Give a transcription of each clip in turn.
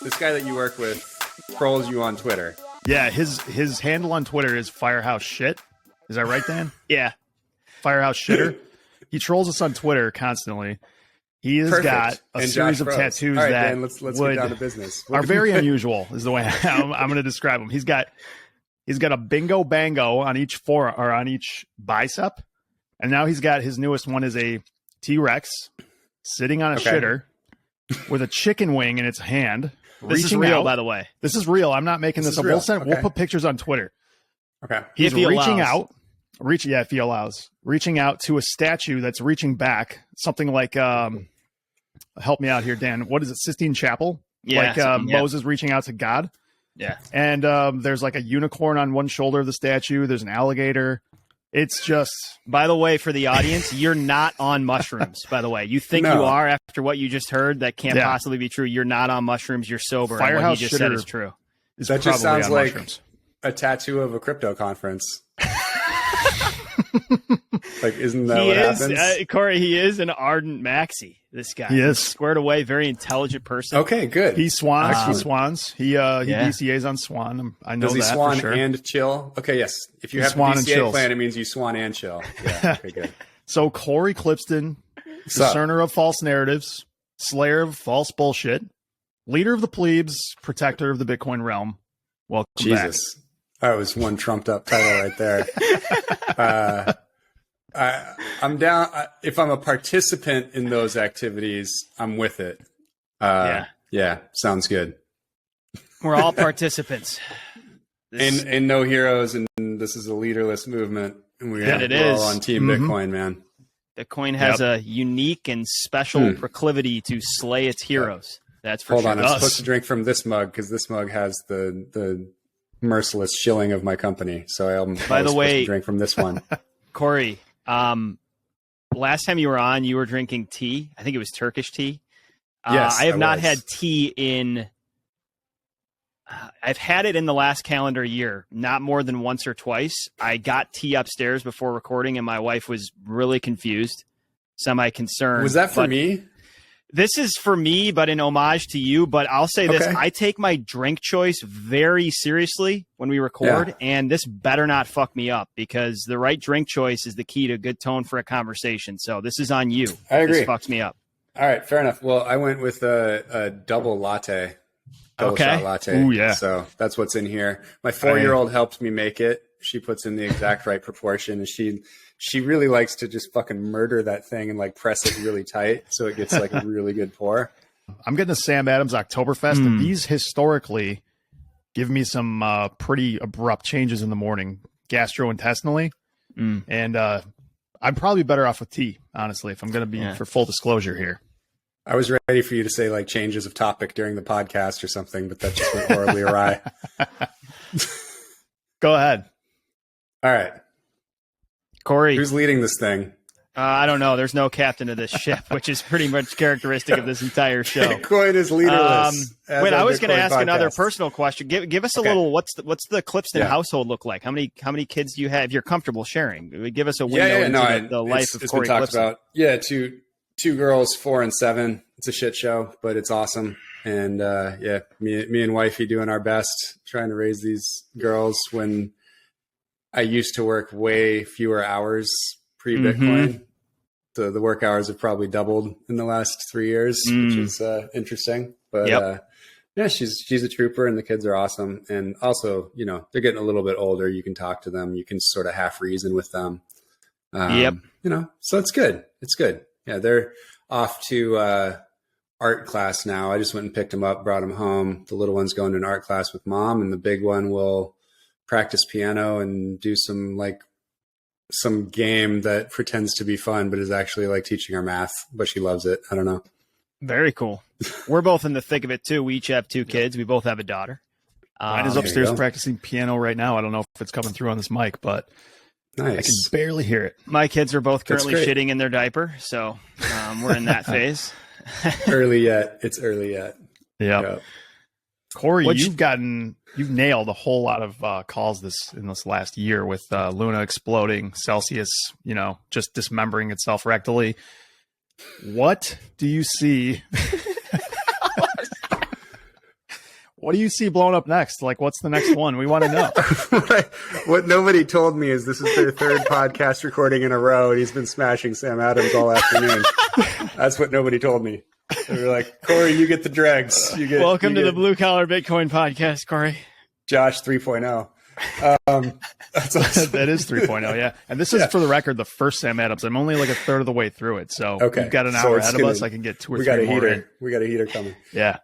This guy that you work with trolls you on Twitter. Yeah, his handle on Twitter is Firehouse Shit. Is that right, Dan? Yeah. Firehouse Shitter. He trolls us on Twitter constantly. He has got a series of tattoos right, that Dan, let's get down to business. Are very unusual, is the way I'm going to describe them. He's got a bingo bango on each on each bicep, and now he's got his newest one is a T-Rex sitting on a shitter with a chicken wing in its hand. This is real, by the way. This is real. I'm not making this up. We'll put pictures on Twitter. Okay. He's reaching out. If he allows. Reaching out to a statue that's reaching back. Something like, help me out here, Dan. What is it? Sistine Chapel? Yeah. Like Moses reaching out to God? Yeah. And there's like a unicorn on one shoulder of the statue. There's an alligator. It's just... By the way, for the audience, you're not on mushrooms, by the way. You think you are after what you just heard. That can't possibly be true. You're not on mushrooms. You're sober. Firehouse and what he just said is true. That just sounds like a tattoo of a crypto conference. Like, isn't that what happens? Cory, he is an ardent maxi, this guy. He is. Squared away, very intelligent person. Okay, good. He swans. He swans. He DCAs on Swan. I know that. Does he swan for sure. and chill? Okay, yes. If you have a DCA plan, it means you swan and chill. Yeah, okay, good. So Cory Klippsten, discerner of false narratives, slayer of false bullshit, leader of the plebes, protector of the Bitcoin realm. Welcome back. That was one trumped up title right there. I'm down. If I'm a participant in those activities, I'm with it. Yeah, sounds good. We're all participants. And no heroes, and this is a leaderless movement. And we're all on Team Bitcoin, man. Bitcoin has a unique and special proclivity to slay its heroes. That's for sure. Hold on, I'm supposed to drink from this mug because this mug has the merciless shilling of my company. So I'm supposed to drink from this one. Cory, last time you were on, you were drinking tea. I think it was Turkish tea. Yes, I have not had tea in. I've had it in the last calendar year, not more than once or twice. I got tea upstairs before recording, and my wife was really confused, semi-concerned. Was that for me? This is for me, but in homage to you. But I'll say this. I take my drink choice very seriously when we record, and this better not fuck me up because the right drink choice is the key to a good tone for a conversation. So this is on you. I agree. This fucks me up. All right, fair enough. Well, I went with a double latte. Shot latte. Ooh, yeah. So that's what's in here. My 4-year-old helped me make it. She puts in the exact right proportion, and she really likes to just fucking murder that thing and like press it really tight so it gets like a really good pour. I'm getting a Sam Adams Oktoberfest, and these historically give me some pretty abrupt changes in the morning, gastrointestinally, and I'm probably better off with tea, honestly, if I'm going to be for full disclosure here. I was ready for you to say like changes of topic during the podcast or something, but that just went horribly awry. Go ahead. All right. Cory. Who's leading this thing? I don't know. There's no captain of this ship, which is pretty much characteristic of this entire show. Bitcoin is leaderless. Wait, I was going to ask another personal question. Give us a little. What's the Klippsten household look like? How many kids do you have? You're comfortable sharing. Give us a window into the life of Cory Klippsten. About two girls, 4 and 7. It's a shit show, but it's awesome. And me and wifey doing our best trying to raise these girls when I used to work way fewer hours pre-Bitcoin. So the work hours have probably doubled in the last 3 years, which is interesting. But she's a trooper, and the kids are awesome. And also, they're getting a little bit older. You can talk to them. You can sort of half reason with them. So it's good. It's good. Yeah, they're off to art class now. I just went and picked them up, brought them home. The little one's going to an art class with mom, and the big one will practice piano and do some game that pretends to be fun, but is actually like teaching her math, but she loves it. I don't know. Very cool. We're both in the thick of it too. We each have 2 kids. We both have a daughter. Mine is upstairs practicing piano right now. I don't know if it's coming through on this mic, but nice. I can barely hear it. My kids are both currently shitting in their diaper, so we're in that phase. Early yet. It's early yet. Yeah. Corey, you've nailed a whole lot of calls in this last year with Luna exploding, Celsius, just dismembering itself rectally. What do you see? What do you see blowing up next? Like, what's the next one? We want to know. What nobody told me is this is their third podcast recording in a row, and he's been smashing Sam Adams all afternoon. That's what nobody told me. They were like, Corey, you get the dregs. Welcome to the Blue Collar Bitcoin podcast, Corey. Josh 3.0. That's awesome. That is 3.0, yeah. And this is, for the record, the first Sam Adams. I'm only like a third of the way through it. So we've got an hour ahead of us. I can get 2 or 3 more in. We got a heater coming. Yeah.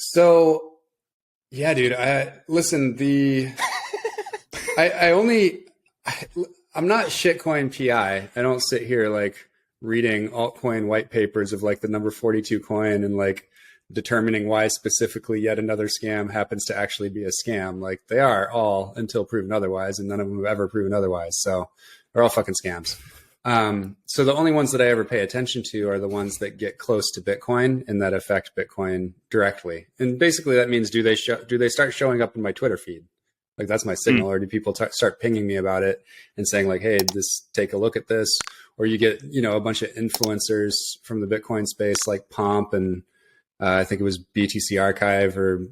So, yeah, dude, listen, I'm not shitcoin PI. I don't sit here like reading altcoin white papers of like the number 42 coin and like determining why specifically yet another scam happens to actually be a scam. Like they are all until proven otherwise, and none of them have ever proven otherwise. So they're all fucking scams. So the only ones that I ever pay attention to are the ones that get close to Bitcoin and that affect Bitcoin directly. And basically that means, do they start showing up in my Twitter feed? Like that's my signal. Or do people start pinging me about it and saying like, hey, take a look at this? Or you get, a bunch of influencers from the Bitcoin space like Pomp and I think it was BTC Archive or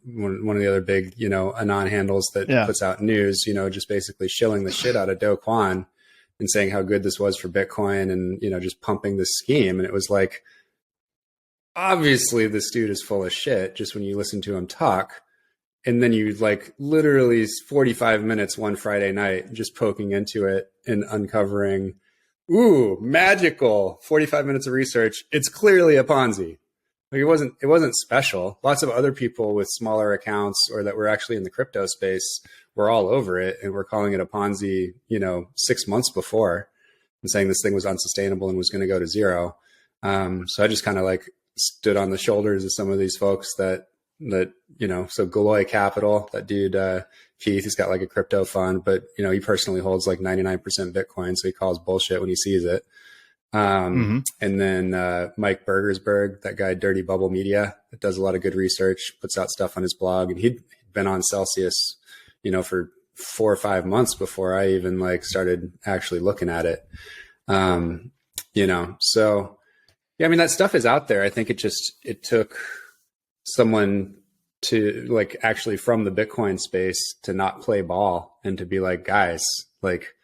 one of the other big, anon handles that puts out news, just basically shilling the shit out of Do Kwon and saying how good this was for Bitcoin and, just pumping this scheme. And it was like, obviously this dude is full of shit just when you listen to him talk. And then you like literally 45 minutes one Friday night, just poking into it and uncovering, ooh, magical 45 minutes of research. It's clearly a Ponzi. Like it wasn't special. Lots of other people with smaller accounts or that were actually in the crypto space were all over it and were calling it a Ponzi, 6 months before and saying this thing was unsustainable and was going to go to zero. So I just kind of like stood on the shoulders of some of these folks that so Galoy Capital, that dude, Keith, he's got like a crypto fund, but he personally holds like 99% Bitcoin. So he calls bullshit when he sees it. And then Mike Bergersberg, that guy, Dirty Bubble Media, that does a lot of good research, puts out stuff on his blog, and he'd been on Celsius, for 4 or 5 months before I even like started actually looking at it. So yeah, I mean, that stuff is out there. I think it took someone to like actually from the Bitcoin space to not play ball and to be like, guys, like,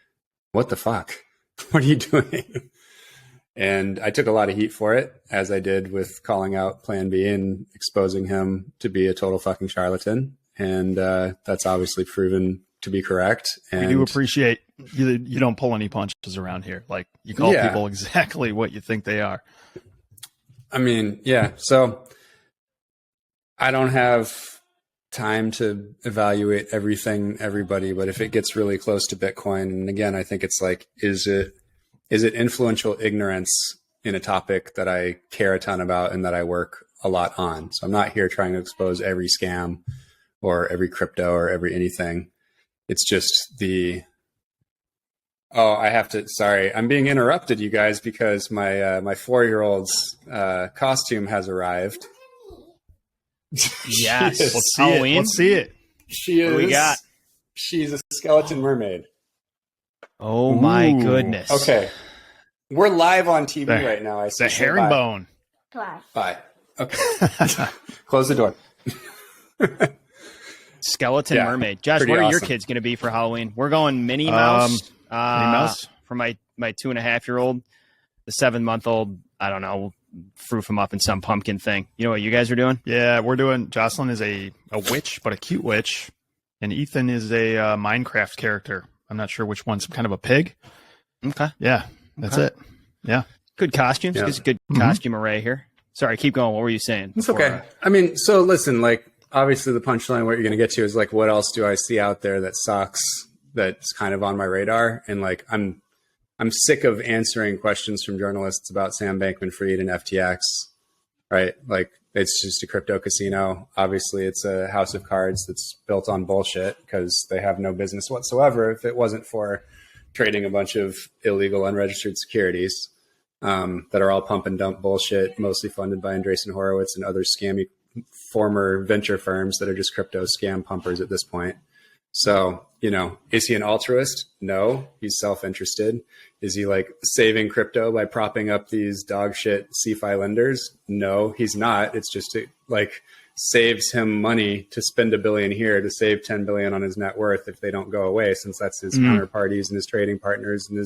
what the fuck? What are you doing? And I took a lot of heat for it, as I did with calling out Plan B and exposing him to be a total fucking charlatan. And that's obviously proven to be correct. And we do appreciate you don't pull any punches around here. Like you call people exactly what you think they are. I mean, yeah. So I don't have time to evaluate everybody, but if it gets really close to Bitcoin, and again, I think it's like, is it influential ignorance in a topic that I care a ton about and that I work a lot on? So I'm not here trying to expose every scam or every crypto or every anything. It's just sorry, I'm being interrupted, you guys, because my 4-year-old's costume has arrived. Yes. Let's see it. She is. What do we got? She's a skeleton mermaid. Oh my goodness. Okay. We're live on TV right now. I see. The herringbone. Bye. Okay. Close the door. Skeleton mermaid. Josh, what are your kids going to be for Halloween? We're going Minnie Mouse. Minnie Mouse For my 2.5-year-old. The 7-month-old, I don't know, we'll froof him up in some pumpkin thing. You know what you guys are doing? Yeah, we're doing. Jocelyn is a witch, but a cute witch, and Ethan is a Minecraft character. I'm not sure which one's kind of a pig. Okay. Yeah, that's it. Yeah. Good costumes. Yeah. It's a good costume array here. Sorry, keep going. What were you saying? It's okay. I mean, so listen, like, obviously the punchline, what you're going to get to is like, what else do I see out there that sucks, that's kind of on my radar? And like, I'm sick of answering questions from journalists about Sam Bankman-Fried and FTX, right? Like, it's just a crypto casino. Obviously, it's a house of cards that's built on bullshit because they have no business whatsoever if it wasn't for trading a bunch of illegal unregistered securities that are all pump and dump bullshit, mostly funded by Andreessen Horowitz and other scammy former venture firms that are just crypto scam pumpers at this point. So, is he an altruist? No, he's self-interested. Is he like saving crypto by propping up these dog shit CeFi lenders? No, he's not. It's just like saves him money to spend $1 billion here to save $10 billion on his net worth if they don't go away, since that's his counterparties and his trading partners and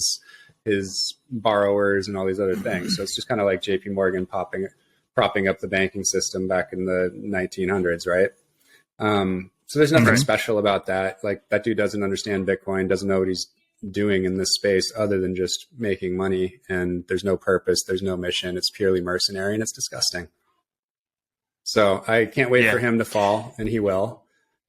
his borrowers and all these other things. So it's just kind of like JP Morgan propping up the banking system back in the 1900s, right? So there's nothing special about that. Like, that dude doesn't understand Bitcoin, doesn't know what he's doing in this space other than just making money. And there's no purpose, there's no mission. It's purely mercenary, and it's disgusting. So I can't wait for him to fall, and he will.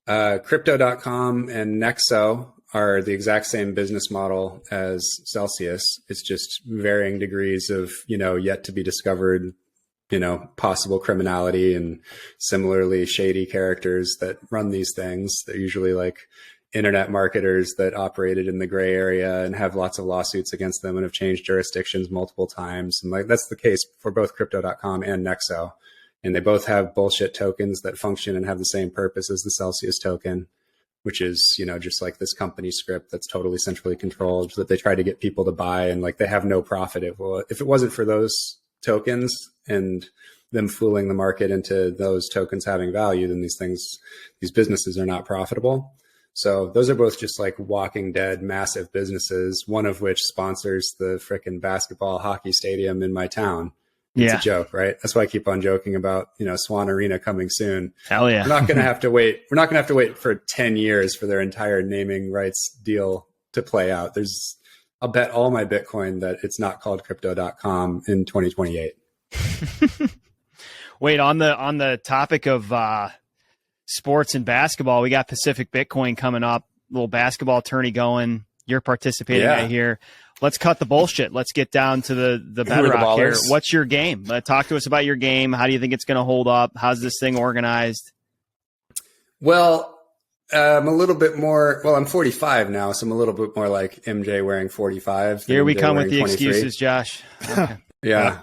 Crypto.com and Nexo are the exact same business model as Celsius. It's just varying degrees of, yet to be discovered, possible criminality and similarly shady characters that run these things. They're usually like internet marketers that operated in the gray area and have lots of lawsuits against them and have changed jurisdictions multiple times. And like, that's the case for both Crypto.com and Nexo. And they both have bullshit tokens that function and have the same purpose as the Celsius token, which is, just like this company script that's totally centrally controlled that they try to get people to buy, and like they have no profit. Well, if it wasn't for those tokens and them fooling the market into those tokens having value, then these businesses are not profitable. So those are both just like Walking Dead massive businesses, one of which sponsors the frickin' basketball hockey stadium in my town. It's a joke, right? That's why I keep on joking about, Swan Arena coming soon. Hell yeah. We're not going to have to wait. We're not going to have to wait for 10 years for their entire naming rights deal to play out. I'll bet all my Bitcoin that it's not called crypto.com in 2028. Wait, on the topic of sports and basketball, we got Pacific Bitcoin coming up, little basketball tourney going. You're participating right here. Let's cut the bullshit. Let's get down to the bedrock here. What's your game? Talk to us about your game. How do you think it's going to hold up? How's this thing organized? Well, I'm a little bit more, I'm 45 now, so I'm a little bit more like MJ wearing 45. Here we MJ come with the 23. excuses, Josh. Okay. Yeah.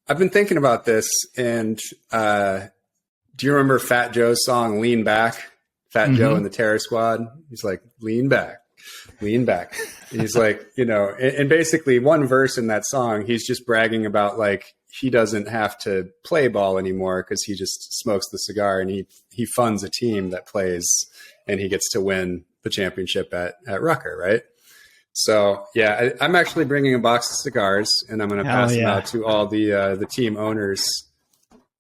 I've been thinking about this, and do you remember Fat Joe's song, Lean Back? Fat Joe and the Terror Squad. He's like, lean back. He's like, and basically one verse in that song, he's just bragging about like, he doesn't have to play ball anymore because he just smokes the cigar, and he funds a team that plays, and he gets to win the championship at Rucker, right? So yeah, I'm actually bringing a box of cigars, and I'm going to pass them out to all the team owners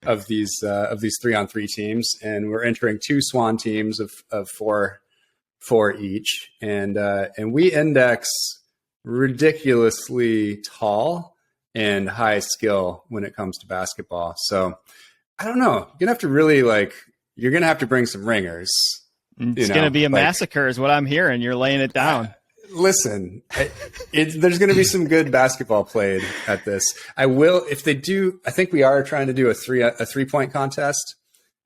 of these 3-on-3 teams, and we're entering 2 Swan teams of four each, and we index ridiculously tall and high skill when it comes to basketball. So I don't know, you're gonna have to bring some ringers. It's gonna be a massacre is what I'm hearing. You're laying it down. Listen, there's going to be some good basketball played at this. I will, if they do, I think we are trying to do a 3-point contest.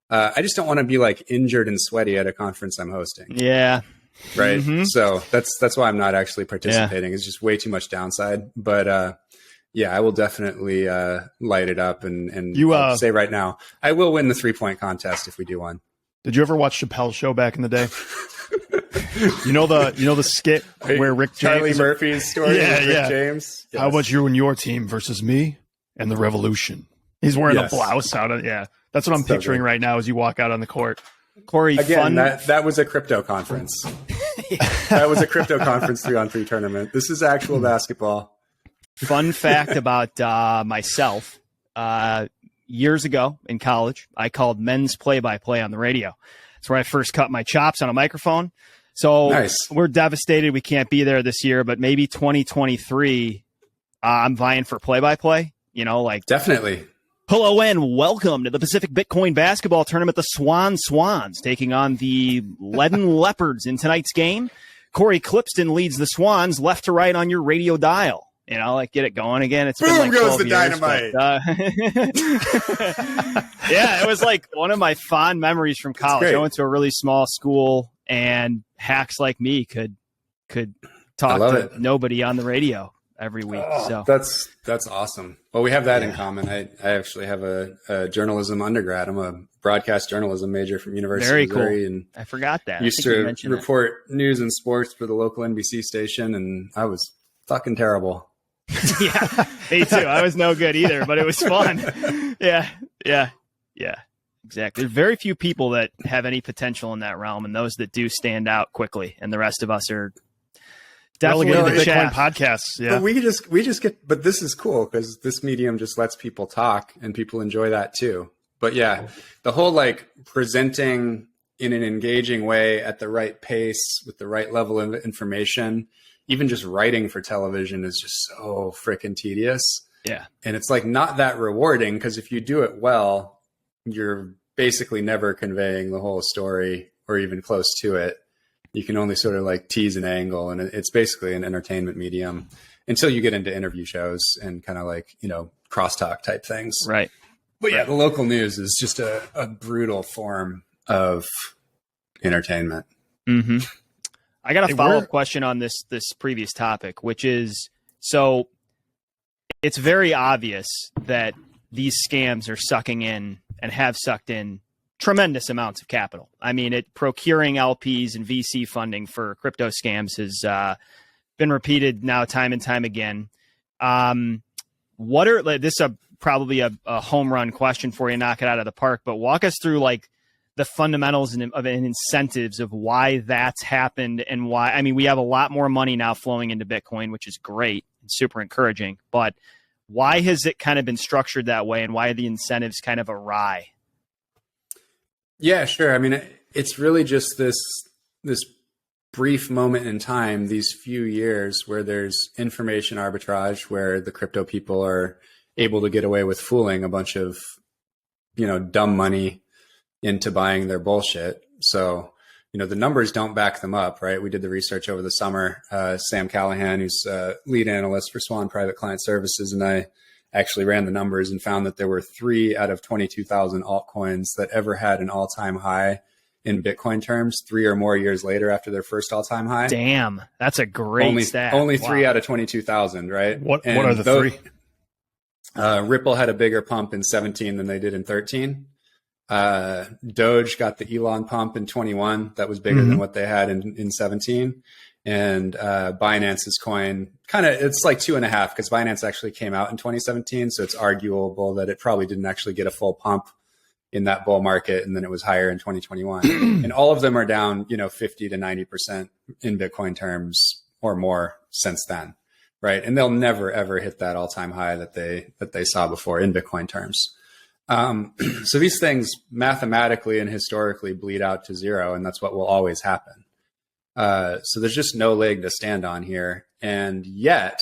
I just don't want to be like injured and sweaty at a conference I'm hosting. Yeah. Right. So that's why I'm not actually participating. It's just way too much downside. But I will definitely light it up, and I'll say right now, I will win the 3-point contest if we do one. Did you ever watch Chappelle's show back in the day? You know the skit where Rick Charlie James, Murphy's story with Rick James. Yes. How about you and your team versus me and the revolution? He's wearing a blouse out of That's what I'm picturing right now as you walk out on the court. Corey, again, that was a crypto conference. That was a crypto conference 3-on-3 tournament. This is actual basketball. Fun fact about myself. Years ago in college, I called men's play-by-play on the radio. That's where I first cut my chops on a microphone. So We're devastated we can't be there this year, but maybe 2023, I'm vying for play-by-play. Definitely. Hello and welcome to the Pacific Bitcoin basketball tournament. The Swan Swans taking on the Leaden Leopards in tonight's game. Cory Klippsten leads the Swans left to right on your radio dial. Get it going again. It's been like 12 goes the years, dynamite. It was like one of my fond memories from college. I went to a really small school, and hacks like me could talk to nobody on the radio. every week. Oh, So that's awesome. Well, we have that in common. I actually have a journalism undergrad. I'm a broadcast journalism major from University of Missouri, and I forgot that. Used to report news and sports for the local NBC station, and I was fucking terrible. Yeah, me too. I was no good either, but it was fun. Yeah, exactly. There's very few people that have any potential in that realm, and those that do stand out quickly, and the rest of us are definitely the Bitcoin chat. podcasts. Yeah, but we just get. But this is cool because this medium just lets people talk, and people enjoy that too. But yeah, the whole like presenting in an engaging way at the right pace with the right level of information, even just writing for television is just so freaking tedious. Yeah. And it's like not that rewarding because if you do it well, you're basically never conveying the whole story or even close to it. You can only sort of like tease an angle, and it's basically an entertainment medium until you get into interview shows and kind of like, crosstalk type things. Right. But yeah, the local news is just a brutal form of entertainment. Mm-hmm. I got a follow-up question on this previous topic, which is, so it's very obvious that these scams are sucking in and have sucked in tremendous amounts of capital. I mean, procuring LPs and VC funding for crypto scams has been repeated now time and time again. This is probably a home run question for you, knock it out of the park, but walk us through like the fundamentals and incentives of why that's happened and why. I mean, we have a lot more money now flowing into Bitcoin, which is great and super encouraging, but why has it kind of been structured that way, and why are the incentives kind of awry? Yeah, sure. I mean, it's really just this brief moment in time, these few years where there's information arbitrage, where the crypto people are able to get away with fooling a bunch of, dumb money into buying their bullshit. So, the numbers don't back them up, right? We did the research over the summer. Sam Callahan, who's lead analyst for Swan Private Client Services, and I actually ran the numbers and found that there were 3 out of 22,000 altcoins that ever had an all-time high in Bitcoin terms 3 or more years later after their first all-time high. Damn, that's a great stat. Only 3 out of 22,000, right? What are the 3? Ripple had a bigger pump in 17 than they did in 13. Doge got the Elon pump in 21. That was bigger than what they had in 17. And Binance's coin it's like 2.5 because Binance actually came out in 2017. So it's arguable that it probably didn't actually get a full pump in that bull market. And then it was higher in 2021. And all of them are down, 50 to 90% in Bitcoin terms or more since then. Right. And they'll never, ever hit that all-time high that they saw before in Bitcoin terms. So these things mathematically and historically bleed out to zero, and that's what will always happen. So there's just no leg to stand on here. And yet,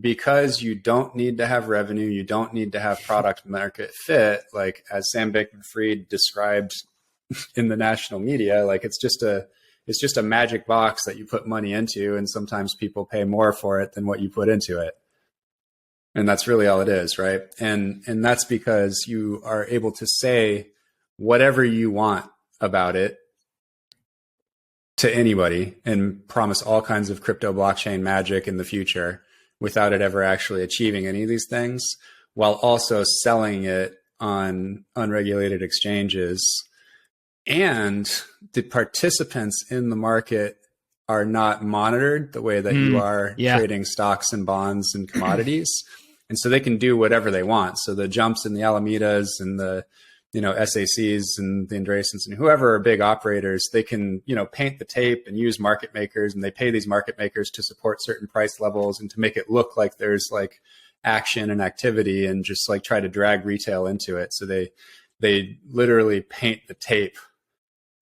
because you don't need to have revenue, you don't need to have product market fit, like as Sam Bankman-Fried described in the national media, like it's just a magic box that you put money into, and sometimes people pay more for it than what you put into it. And that's really all it is, right? And that's because you are able to say whatever you want about it to anybody and promise all kinds of crypto blockchain magic in the future without it ever actually achieving any of these things, while also selling it on unregulated exchanges. And the participants in the market are not monitored the way that you are trading stocks and bonds and commodities. And so they can do whatever they want. So the Jumps and the Alamedas and the, SACs and the Andreessens and whoever are big operators, they can, paint the tape and use market makers, and they pay these market makers to support certain price levels and to make it look like there's like action and activity, and just like try to drag retail into it. So they literally paint the tape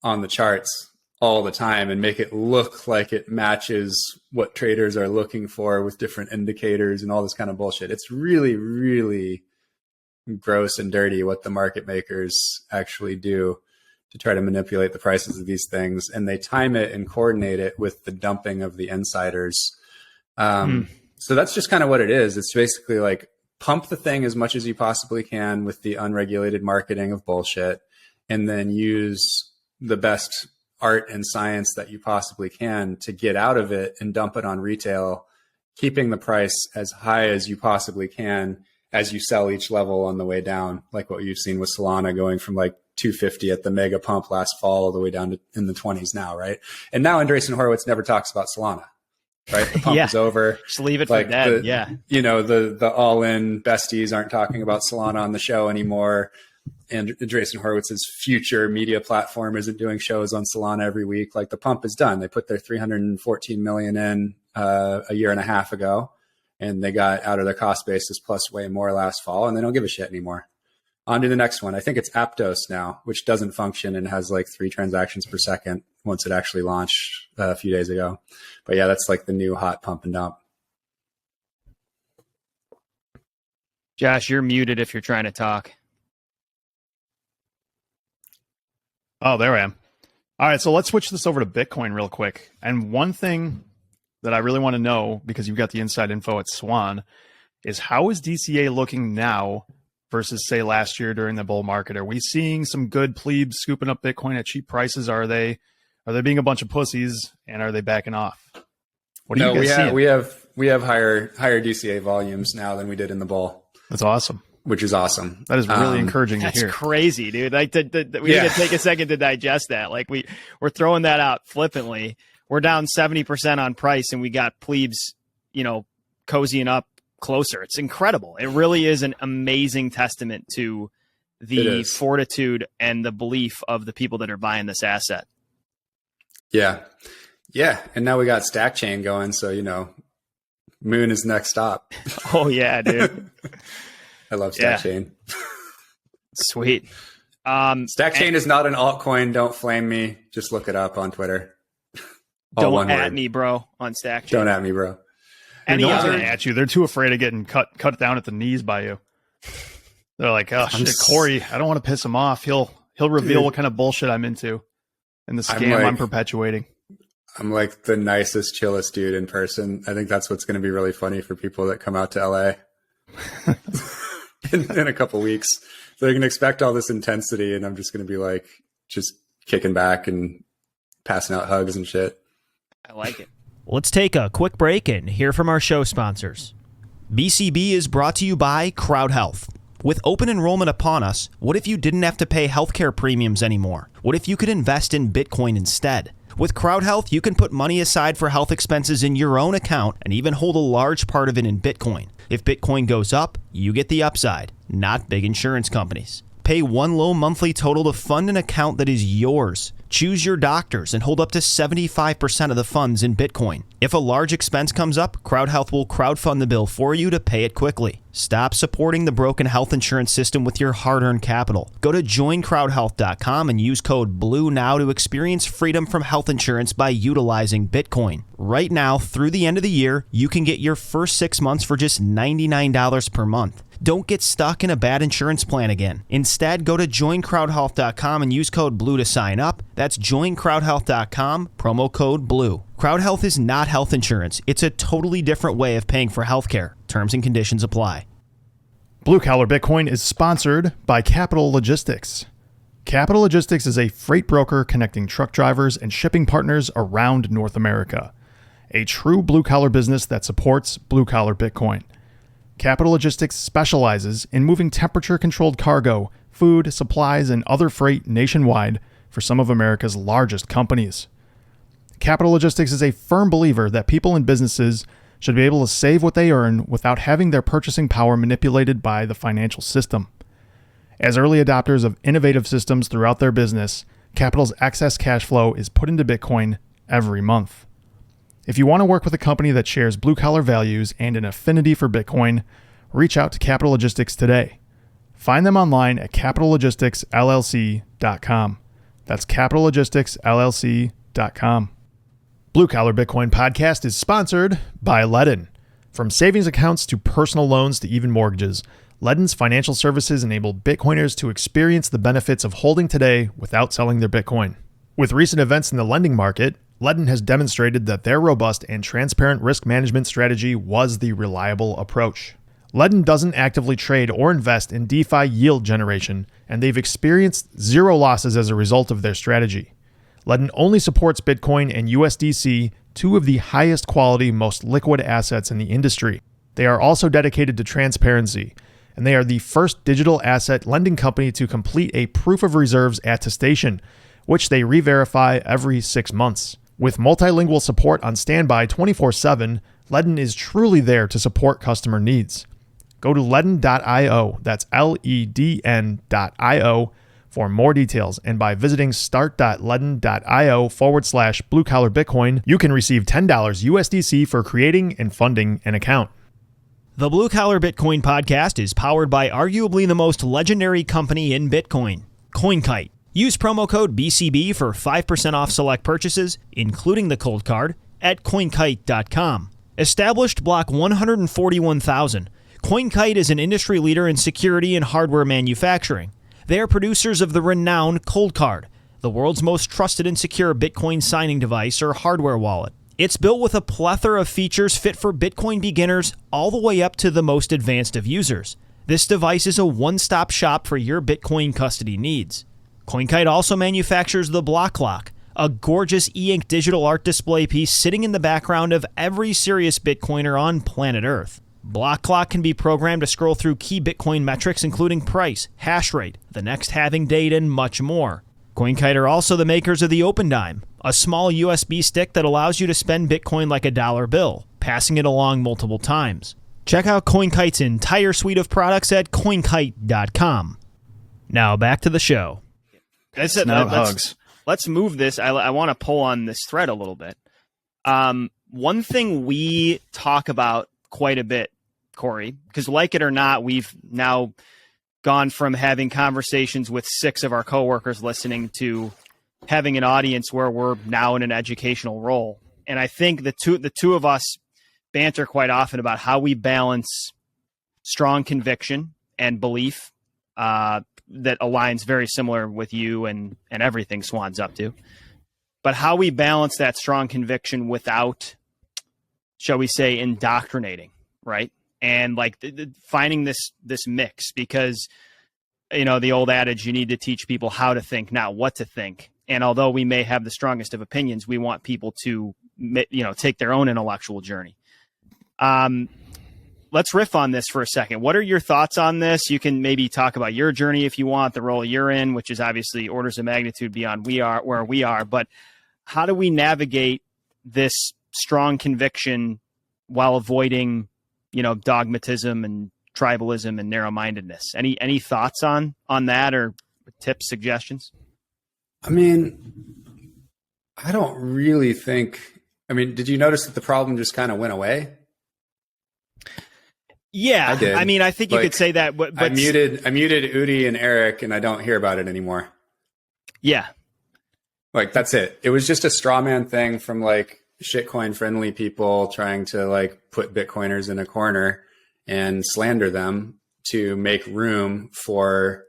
on the charts all the time and make it look like it matches what traders are looking for with different indicators and all this kind of bullshit. It's really, really gross and dirty what the market makers actually do to try to manipulate the prices of these things. And they time it and coordinate it with the dumping of the insiders. So that's just kind of what it is. It's basically like pump the thing as much as you possibly can with the unregulated marketing of bullshit, and then use the best art and science that you possibly can to get out of it and dump it on retail keeping the price as high as you possibly can as you sell each level on the way down, like what you've seen with Solana going from like 250 at the mega pump last fall all the way down to in the 20s now, right? And now Andreessen Horowitz never talks about Solana, right? The pump is over. Just leave it for dead. The all-in besties aren't talking about Solana on the show anymore. And Andreessen Horowitz's future media platform isn't doing shows on Solana every week. Like the pump is done. They put their 314 million in a year and a half ago, and they got out of their cost basis plus way more last fall, and they don't give a shit anymore. On to the next one. I think it's Aptos now, which doesn't function and has like 3 transactions per second once it actually launched a few days ago. But yeah, that's like the new hot pump and dump. Josh, you're muted if you're trying to talk. Oh, there I am. All right, so let's switch this over to Bitcoin real quick. And one thing that I really want to know, because you've got the inside info at Swan, is how is DCA looking now versus, say, last year during the bull market? Are we seeing some good plebes scooping up Bitcoin at cheap prices? Are they being a bunch of pussies, and are they backing off? What are you guys seeing? we have higher DCA volumes now than we did in the bull. That's awesome. Which is awesome. That is really encouraging to hear. That's crazy, dude. Like we need to take a second to digest that. Like we're throwing that out flippantly. We're down 70% on price, and we got plebes, cozying up closer. It's incredible. It really is an amazing testament to the fortitude and the belief of the people that are buying this asset. Yeah. Yeah. And now we got Stack Chain going. So, Moon is next stop. Oh, yeah, dude. I love Stack Chain. Sweet. Stack Chain is not an altcoin. Don't flame me. Just look it up on Twitter. Don't at me, bro, on Stack Chain. Don't at me, bro. No one's going to at you. They're too afraid of getting cut down at the knees by you. They're like, oh, shit, Cory, I don't want to piss him off. He'll reveal what kind of bullshit I'm into and the scam I'm perpetuating. I'm like the nicest, chillest dude in person. I think that's what's going to be really funny for people that come out to LA in a couple weeks. So they can expect all this intensity, and I'm just going to be like, just kicking back and passing out hugs and shit. I like it. Let's take a quick break and hear from our show sponsors. BCB is brought to you by Crowd Health. With open enrollment upon us, what if you didn't have to pay healthcare premiums anymore? What if you could invest in Bitcoin instead? With Crowd Health, you can put money aside for health expenses in your own account and even hold a large part of it in Bitcoin. If Bitcoin goes up, you get the upside, not big insurance companies. Pay one low monthly total to fund an account that is yours. Choose your doctors and hold up to 75% of the funds in Bitcoin. If a large expense comes up, CrowdHealth will crowdfund the bill for you to pay it quickly. Stop supporting the broken health insurance system with your hard-earned capital. Go to joincrowdhealth.com and use code BLUE now to experience freedom from health insurance by utilizing Bitcoin. Right now, through the end of the year, you can get your first 6 months for just $99 per month. Don't get stuck in a bad insurance plan again. Instead, go to joincrowdhealth.com and use code BLUE to sign up. That's joincrowdhealth.com, promo code BLUE. CrowdHealth is not health insurance. It's a totally different way of paying for healthcare. Terms and conditions apply. Blue Collar Bitcoin is sponsored by Capital Logistics. Capital Logistics is a freight broker connecting truck drivers and shipping partners around North America. A true blue-collar business that supports Blue Collar Bitcoin. Capital Logistics specializes in moving temperature-controlled cargo, food, supplies, and other freight nationwide for some of America's largest companies. Capital Logistics is a firm believer that people and businesses should be able to save what they earn without having their purchasing power manipulated by the financial system. As early adopters of innovative systems throughout their business, Capital's excess cash flow is put into Bitcoin every month. If you want to work with a company that shares blue-collar values and an affinity for Bitcoin, reach out to Capital Logistics today. Find them online at capitallogisticsllc.com. That's capitallogisticsllc.com. Blue Collar Bitcoin podcast is sponsored by Ledden. From savings accounts to personal loans to even mortgages, Ledden's financial services enable Bitcoiners to experience the benefits of holding today without selling their Bitcoin. With recent events in the lending market, Ledden has demonstrated that their robust and transparent risk management strategy was the reliable approach. Ledden doesn't actively trade or invest in DeFi yield generation, and they've experienced zero losses as a result of their strategy. Ledden only supports Bitcoin and USDC, two of the highest quality, most liquid assets in the industry. They are also dedicated to transparency, and they are the first digital asset lending company to complete a proof of reserves attestation, which they re-verify every 6 months. With multilingual support on standby 24/7, Ledden is truly there to support customer needs. Go to ledden.io, that's LEDN.io, for more details, and by visiting start.ledden.io/blue collar Bitcoin, you can receive $10 USDC for creating and funding an account. The Blue Collar Bitcoin podcast is powered by arguably the most legendary company in Bitcoin, CoinKite. Use promo code BCB for 5% off select purchases, including the cold card, at coinkite.com. Established block 141,000, CoinKite is an industry leader in security and hardware manufacturing. They are producers of the renowned Cold Card, the world's most trusted and secure Bitcoin signing device or hardware wallet. It's built with a plethora of features fit for Bitcoin beginners all the way up to the most advanced of users. This device is a one-stop shop for your Bitcoin custody needs. CoinKite also manufactures the Block Lock, a gorgeous e-ink digital art display piece sitting in the background of every serious Bitcoiner on planet Earth. Block Clock can be programmed to scroll through key Bitcoin metrics including price, hash rate, the next halving date, and much more. CoinKite are also the makers of the Open Dime, a small USB stick that allows you to spend Bitcoin like a dollar bill, passing it along multiple times. Check out CoinKite's entire suite of products at coinkite.com. Now back to the show. Let's move this. I want to pull on this thread a little bit. One thing we talk about quite a bit, Cory, because like it or not, we've now gone from having conversations with 6 of our coworkers listening to having an audience where we're now in an educational role. And I think the two of us banter quite often about how we balance strong conviction and belief that aligns very similar with you and everything Swan's up to, but how we balance that strong conviction without, shall we say, indoctrinating, right? And like finding this mix, because, you know, the old adage, you need to teach people how to think, not what to think. And although we may have the strongest of opinions, we want people to, you know, take their own intellectual journey. Let's riff on this for a second. What are your thoughts on this? You can maybe talk about your journey if you want, the role you're in, which is obviously orders of magnitude beyond where we are. But how do we navigate this strong conviction while avoiding, you know, dogmatism and tribalism and narrow-mindedness? Any thoughts on that, or tips, suggestions? I mean, I don't really think. I mean, did you notice that the problem just kind of went away? Yeah, I did. I mean, I think you could say that. But I muted Udi and Eric, and I don't hear about it anymore. Yeah, like that's it. It was just a straw man thing from like shitcoin friendly people trying to like put Bitcoiners in a corner and slander them to make room for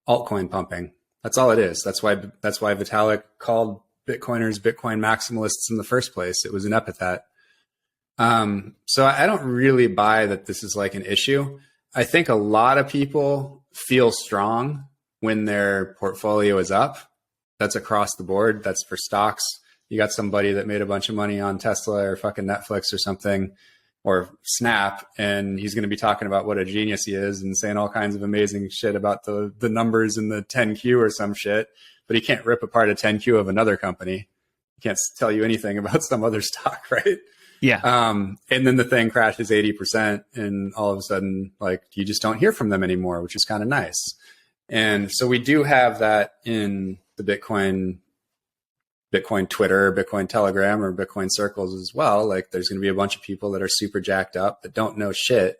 altcoin pumping. That's all it is. That's why Vitalik called Bitcoiners Bitcoin maximalists in the first place. It was an epithet. So I don't really buy that this is like an issue. I think a lot of people feel strong when their portfolio is up. That's across the board. That's for stocks. You got somebody that made a bunch of money on Tesla or fucking Netflix or something, or Snap, and he's going to be talking about what a genius he is and saying all kinds of amazing shit about the numbers in the 10Q or some shit, but he can't rip apart a 10Q of another company. He can't tell you anything about some other stock, right? Yeah. And then the thing crashes 80%, and all of a sudden, like, you just don't hear from them anymore, which is kind of nice. And so we do have that in the Bitcoin Twitter, Bitcoin Telegram, or Bitcoin circles as well. Like, there's going to be a bunch of people that are super jacked up that don't know shit,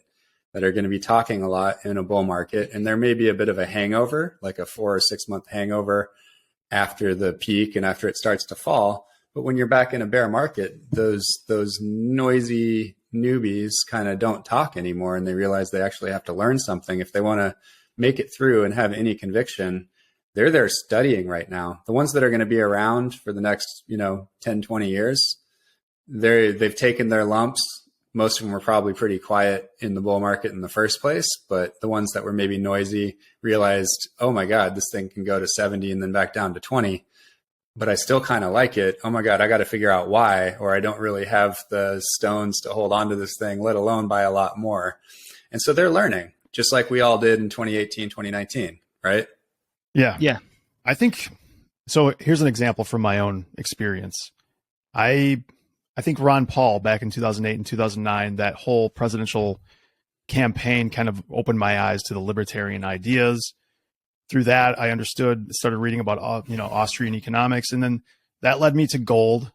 that are going to be talking a lot in a bull market. And there may be a bit of a hangover, like a 4 or 6 month hangover after the peak and after it starts to fall. But when you're back in a bear market, those noisy newbies kind of don't talk anymore, and they realize they actually have to learn something. If they want to make it through and have any conviction, they're there studying right now. The ones that are going to be around for the next, 10, 20 years, they've taken their lumps. Most of them were probably pretty quiet in the bull market in the first place, but the ones that were maybe noisy realized, oh my God, this thing can go to 70 and then back down to 20. but I still kind of like it. Oh my God, I got to figure out why, or I don't really have the stones to hold on to this thing, let alone buy a lot more. And so they're learning, just like we all did in 2018, 2019, right? Yeah. Yeah. I think so. Here's an example from my own experience. I think Ron Paul back in 2008 and 2009, that whole presidential campaign kind of opened my eyes to the libertarian ideas. Through that, I started reading about, Austrian economics. And then that led me to gold.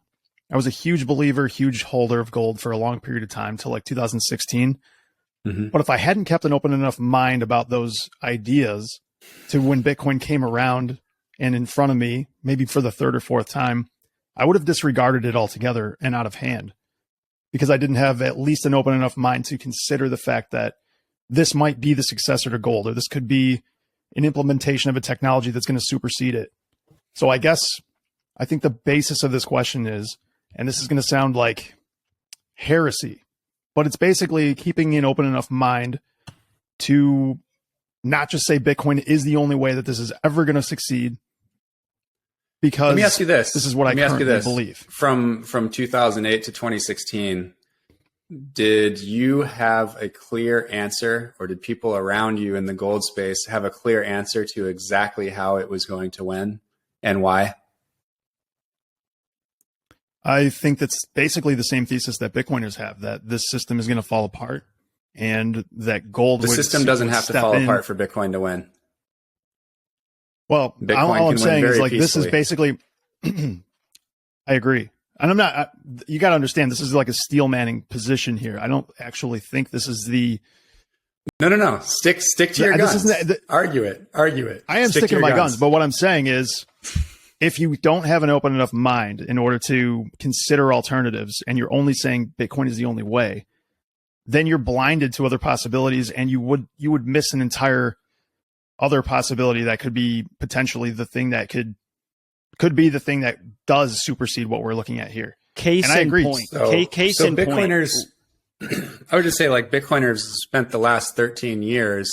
I was a huge believer, huge holder of gold for a long period of time till like 2016. Mm-hmm. But if I hadn't kept an open enough mind about those ideas to when Bitcoin came around and in front of me, maybe for the third or fourth time, I would have disregarded it altogether and out of hand, because I didn't have at least an open enough mind to consider the fact that this might be the successor to gold, or this could be an implementation of a technology that's going to supersede it. So I think the basis of this question is, and this is going to sound like heresy, but it's basically keeping an open enough mind to not just say Bitcoin is the only way that this is ever going to succeed. Because let me ask you this. This is what I currently believe. From 2008 to 2016, did you have a clear answer, or did people around you in the gold space have a clear answer to exactly how it was going to win and why? I think that's basically the same thesis that Bitcoiners have, that this system is going to fall apart and that gold The system doesn't have to fall apart for Bitcoin to win. Well, all I'm saying is, like, peacefully. This is basically, I agree. And I'm not, you got to understand, this is like a Steelmanning position here. I don't actually think this is the. No. Stick to your guns. Argue it. I am sticking to my guns. But what I'm saying is, if you don't have an open enough mind in order to consider alternatives, and you're only saying Bitcoin is the only way, then you're blinded to other possibilities, and you would miss an entire other possibility that could be potentially the thing that could be the thing that does supersede what we're looking at here. Case in point. So Bitcoiners, I would just say, like, Bitcoiners spent the last 13 years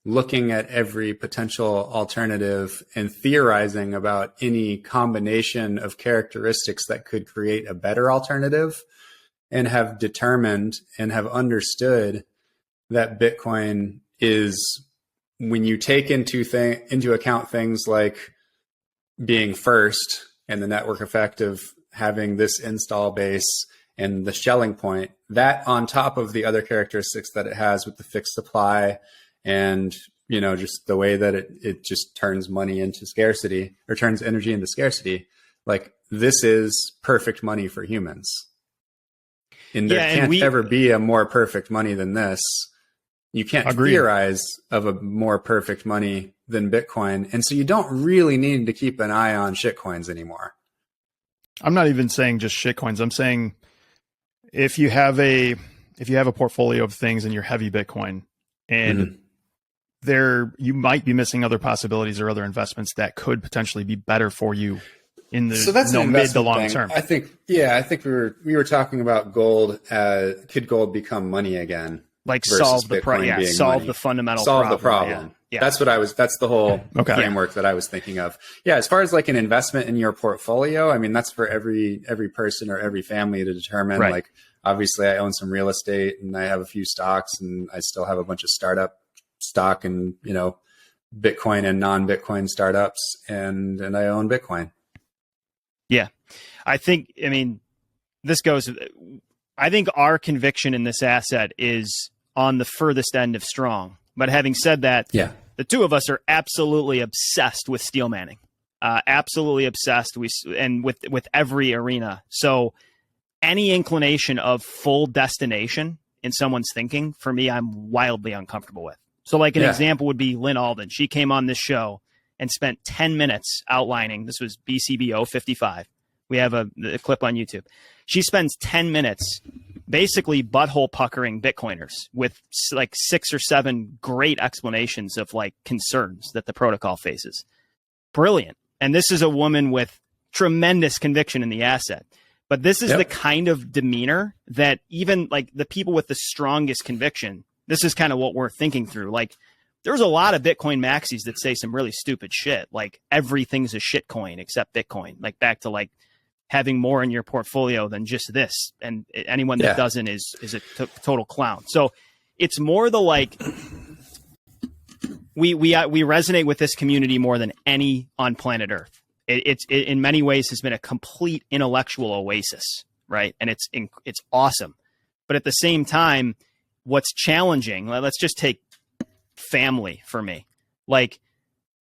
looking at every potential alternative and theorizing about any combination of characteristics that could create a better alternative, and have determined and have understood that Bitcoin is, when you take into account things like being first and the network effect of having this install base and the shelling point, that on top of the other characteristics that it has with the fixed supply and, just the way that it just turns money into scarcity, or turns energy into scarcity, like, this is perfect money for humans. And there can't ever be a more perfect money than this. You can't theorize of a more perfect money than Bitcoin. And so you don't really need to keep an eye on shitcoins anymore. I'm not even saying just shitcoins. I'm saying if you have a portfolio of things and you're heavy Bitcoin, and you might be missing other possibilities or other investments that could potentially be better for you in the mid to long term. I think we were talking about gold. Could gold become money again? Like solve the problem, solve the fundamental problem. Solve the problem. Yeah. That's the whole framework that I was thinking of. Yeah. As far as like an investment in your portfolio, I mean, that's for every person or every family to determine. Right. Like, obviously I own some real estate and I have a few stocks, and I still have a bunch of startup stock and, Bitcoin and non-Bitcoin startups, and I own Bitcoin. Yeah. I think our conviction in this asset is on the furthest end of strong. But having said that, the two of us are absolutely obsessed with Steelmanning, absolutely obsessed. With every arena. So any inclination of full destination in someone's thinking, for me, I'm wildly uncomfortable with. So like an example would be Lynn Alden. She came on this show and spent 10 minutes outlining. This was BCBO 55. We have a clip on YouTube. She spends 10 minutes basically butthole puckering Bitcoiners with like 6 or 7 great explanations of like concerns that the protocol faces. Brilliant. And this is a woman with tremendous conviction in the asset. But this is the kind of demeanor that even like the people with the strongest conviction, this is kind of what we're thinking through. Like, there's a lot of Bitcoin maxis that say some really stupid shit, like everything's a shit coin except Bitcoin, like back to like having more in your portfolio than just this. And anyone that doesn't is a total clown. So it's more the like, we resonate with this community more than any on planet Earth. It in many ways has been a complete intellectual oasis, right? And it's awesome. But at the same time, what's challenging, let's just take family for me. Like,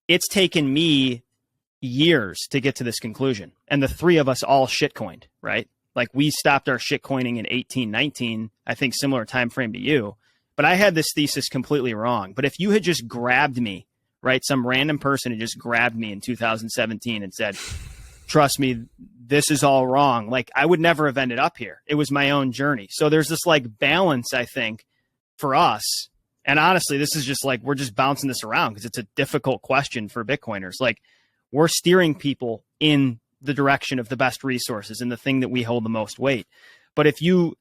it's taken me years to get to this conclusion. And the three of us all shitcoined, right? Like, we stopped our shitcoining in 18, 19, I think similar time frame to you. But I had this thesis completely wrong. But if you had just grabbed me, right, some random person had just grabbed me in 2017 and said, trust me, this is all wrong, like, I would never have ended up here. It was my own journey. So there's this like balance, I think, for us. And honestly, this is just like, we're just bouncing this around because it's a difficult question for Bitcoiners. Like, we're steering people in the direction of the best resources and the thing that we hold the most weight. But if you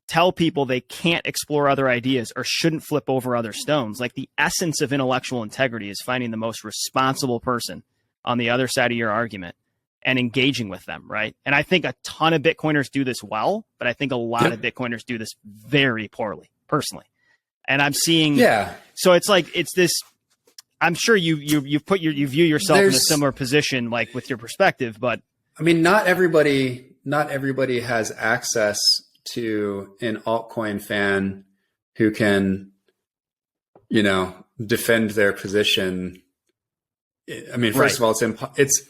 tell people they can't explore other ideas or shouldn't flip over other stones, like, the essence of intellectual integrity is finding the most responsible person on the other side of your argument and engaging with them, right? And I think a ton of Bitcoiners do this well, but I think a lot of Bitcoiners do this very poorly, personally. And I'm seeing, so it's like, it's this, I'm sure you view yourself in a similar position, like with your perspective, but I mean, not everybody has access to an altcoin fan who can, defend their position. I mean, first of all, it's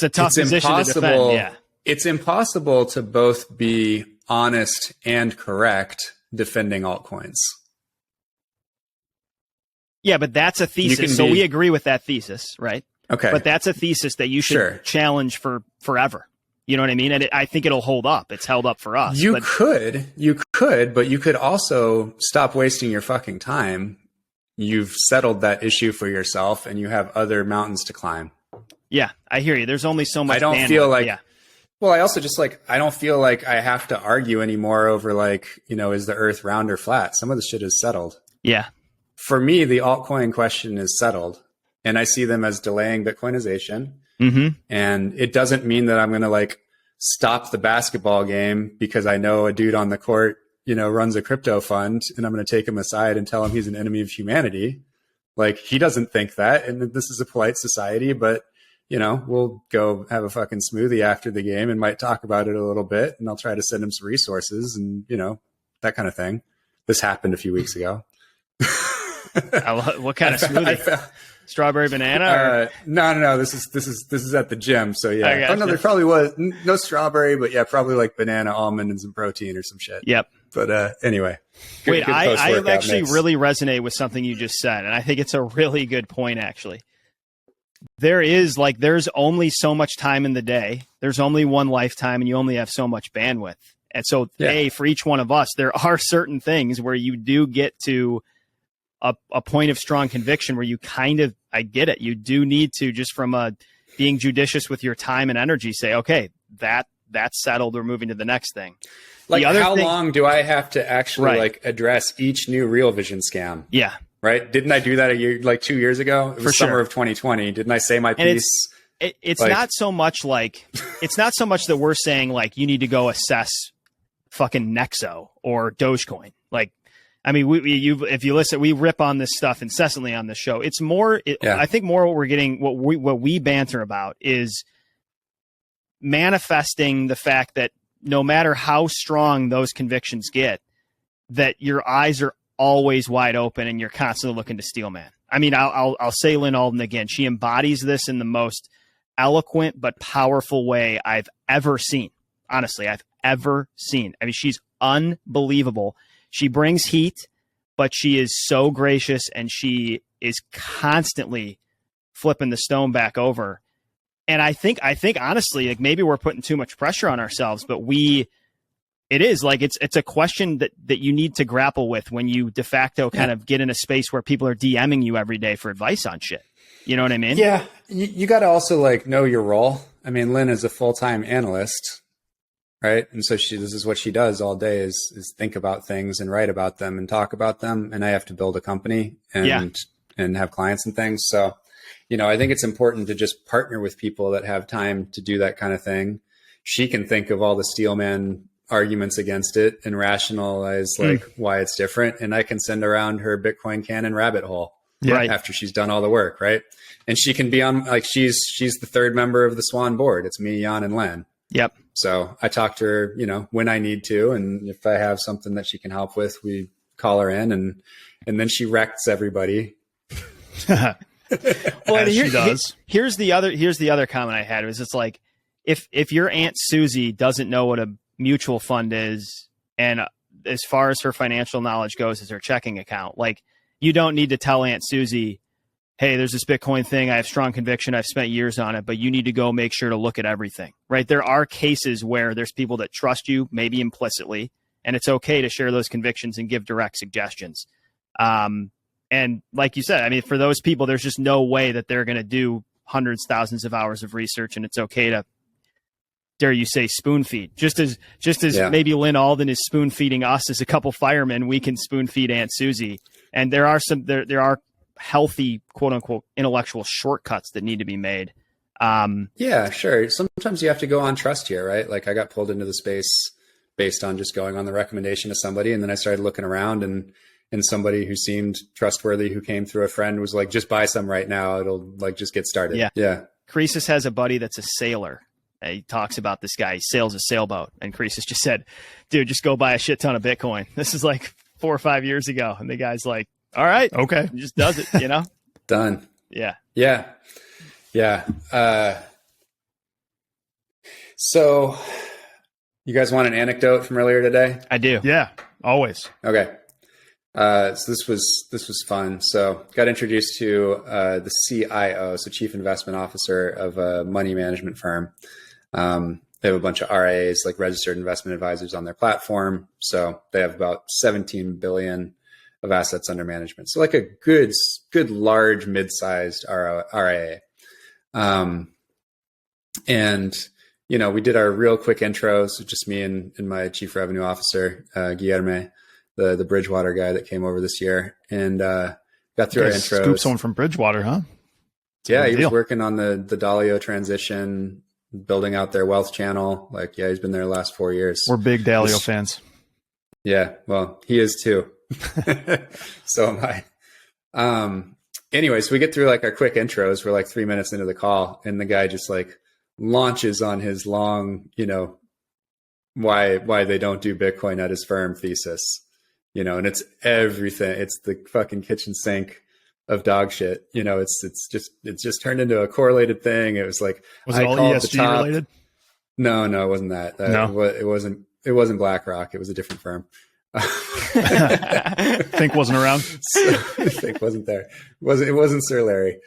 a tough position to defend. Yeah. It's impossible to both be honest and correct defending altcoins. Yeah, but that's a thesis. So we agree with that thesis, right? Okay. But that's a thesis that you should challenge for forever. You know what I mean? And I think it'll hold up. It's held up for us. You could, but you could also stop wasting your fucking time. You've settled that issue for yourself and you have other mountains to climb. Yeah, I hear you. There's only so much. I don't feel like, well, I also just like, I don't feel like I have to argue anymore over like, is the earth round or flat? Some of the shit is settled. Yeah. For me, the altcoin question is settled, and I see them as delaying Bitcoinization. Mm-hmm. And it doesn't mean that I'm going to like stop the basketball game because I know a dude on the court, runs a crypto fund, and I'm going to take him aside and tell him he's an enemy of humanity. Like, he doesn't think that. And this is a polite society, but we'll go have a fucking smoothie after the game and might talk about it a little bit. And I'll try to send him some resources and, that kind of thing. This happened a few weeks ago. What kind of smoothie? Strawberry banana? No. This is at the gym. So yeah. Oh no, there probably was no strawberry, but yeah, probably like banana, almond, and some protein or some shit. Yep. But anyway. Wait, I actually really resonate with something you just said, and I think it's a really good point. Actually, there's only so much time in the day. There's only one lifetime, and you only have so much bandwidth. And so, for each one of us, there are certain things where you do get to a point of strong conviction where you kind of, I get it. You do need to, just from being judicious with your time and energy, say, okay, that's settled. We're moving to the next thing. Like, how long do I have to actually like address each new Real Vision scam? Yeah. Right. Didn't I do that 2 years ago? It was summer of 2020. Didn't I say my piece? It's not so much that we're saying like, you need to go assess fucking Nexo or Dogecoin. Like, I mean, if you listen, we rip on this stuff incessantly on the show. It's more, I think more what we're getting, what we banter about is manifesting the fact that no matter how strong those convictions get, that your eyes are always wide open and you're constantly looking to Steelman. I mean, I'll say Lynn Alden again. She embodies this in the most eloquent but powerful way I've ever seen. Honestly, I've ever seen. I mean, she's unbelievable. She brings heat, but she is so gracious and she is constantly flipping the stone back over. And I think honestly, like, maybe we're putting too much pressure on ourselves, but it's a question that you need to grapple with when you de facto kind of get in a space where people are DMing you every day for advice on shit. You know what I mean? Yeah. You got to also like know your role. I mean, Lynn is a full-time analyst, right? And so this is what she does all day is think about things and write about them and talk about them. And I have to build a company and have clients and things. So, I think it's important to just partner with people that have time to do that kind of thing. She can think of all the Steelman arguments against it and rationalize why it's different. And I can send around her Bitcoin Canon rabbit hole after she's done all the work. Right. And she can be on, she's the third member of the Swan board. It's me, Jan, and Len. Yep. So I talk to her, when I need to, and if I have something that she can help with, we call her in and then she wrecks everybody. Well, she does. Here's the other comment I had. It was just like, if your Aunt Susie doesn't know what a mutual fund is, and as far as her financial knowledge goes, is her checking account, you don't need to tell Aunt Susie, hey, there's this Bitcoin thing. I have strong conviction. I've spent years on it, but you need to go make sure to look at everything, right? There are cases where there's people that trust you, maybe implicitly, and it's okay to share those convictions and give direct suggestions. And like you said, for those people, there's just no way that they're going to do hundreds, thousands of hours of research, and it's okay to, dare you say, spoon feed. Just as maybe Lynn Alden is spoon feeding us as a couple firemen, we can spoon feed Aunt Susie. And there are healthy, quote unquote, intellectual shortcuts that need to be made. Yeah, sure. Sometimes you have to go on trust here, right? I got pulled into the space based on just going on the recommendation of somebody. And then I started looking around and somebody who seemed trustworthy, who came through a friend, was like, just buy some right now. It'll just get started. Yeah. Croesus has a buddy that's a sailor. He talks about this guy. He sails a sailboat. And Croesus just said, dude, just go buy a shit ton of Bitcoin. This is 4 or 5 years ago. And the guy's like, all right. Okay. He just does it, Done. Yeah. Yeah. So you guys want an anecdote from earlier today? I do. Yeah, always. Okay. So this was fun. So got introduced to the CIO, so Chief Investment Officer of a money management firm. They have a bunch of RIAs, registered investment advisors, on their platform. So they have about 17 billion of assets under management. So a good large mid-sized RIA. And we did our real quick intros, so just me and my Chief Revenue Officer, Guillermo, the Bridgewater guy that came over this year, and got through our intros. Scoop someone from Bridgewater, huh? Yeah, he was working on the Dalio transition, building out their wealth channel. He's been there the last 4 years. We're big Dalio fans. Yeah, well, he is too. So am I. Anyways, we get through our quick intros. We're 3 minutes into the call, and the guy just launches on his long, why they don't do Bitcoin at his firm thesis. And it's everything. It's the fucking kitchen sink of dog shit. It's just turned into a correlated thing. It was was it all ESG related? No, it wasn't that. No, it wasn't BlackRock. It was a different firm. Think wasn't around. Think wasn't there. It wasn't Sir Larry.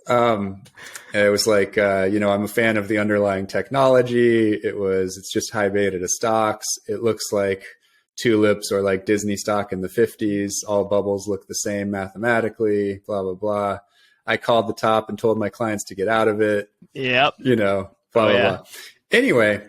It was I'm a fan of the underlying technology. It's just high beta to stocks. It looks like tulips or Disney stock in the 50s. All bubbles look the same mathematically, blah, blah, blah. I called the top and told my clients to get out of it. Yep. Blah, blah. Anyway,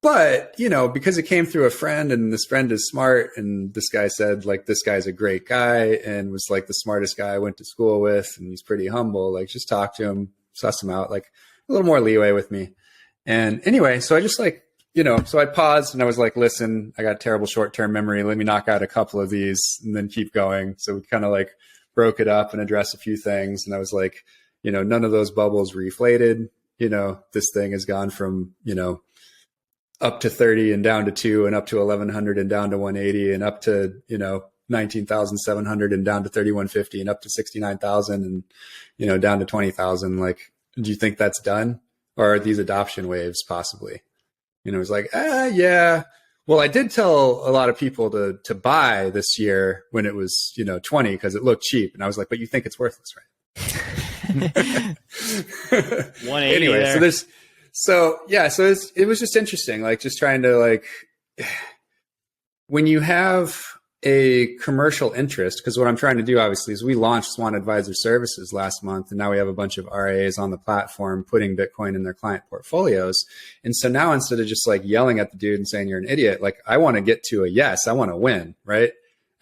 but, because it came through a friend, and this friend is smart, and this guy said, this guy's a great guy and was the smartest guy I went to school with, and he's pretty humble, just talk to him, suss him out, a little more leeway with me. And anyway, so I just so I paused and I was listen, I got terrible short-term memory. Let me knock out a couple of these and then keep going. So we kind of broke it up and addressed a few things. And I was none of those bubbles reflated. This thing has gone from, up to 30 and down to 2 and up to 1100 and down to 180 and up to, 19,700 and down to 3,150 and up to 69,000 and, down to 20,000. Do you think that's done? Or are these adoption waves possibly? It was yeah. Well, I did tell a lot of people to buy this year when it was, 20 because it looked cheap. And I was but you think it's worthless, right? 180 anyway, there. so it was just interesting, just trying to when you have a commercial interest, because what I'm trying to do obviously is we launched Swan Advisor Services last month, and now we have a bunch of RAs on the platform putting Bitcoin in their client portfolios. And so now instead of just like yelling at the dude and saying you're an idiot, like I want to get to a yes, I want to win, right?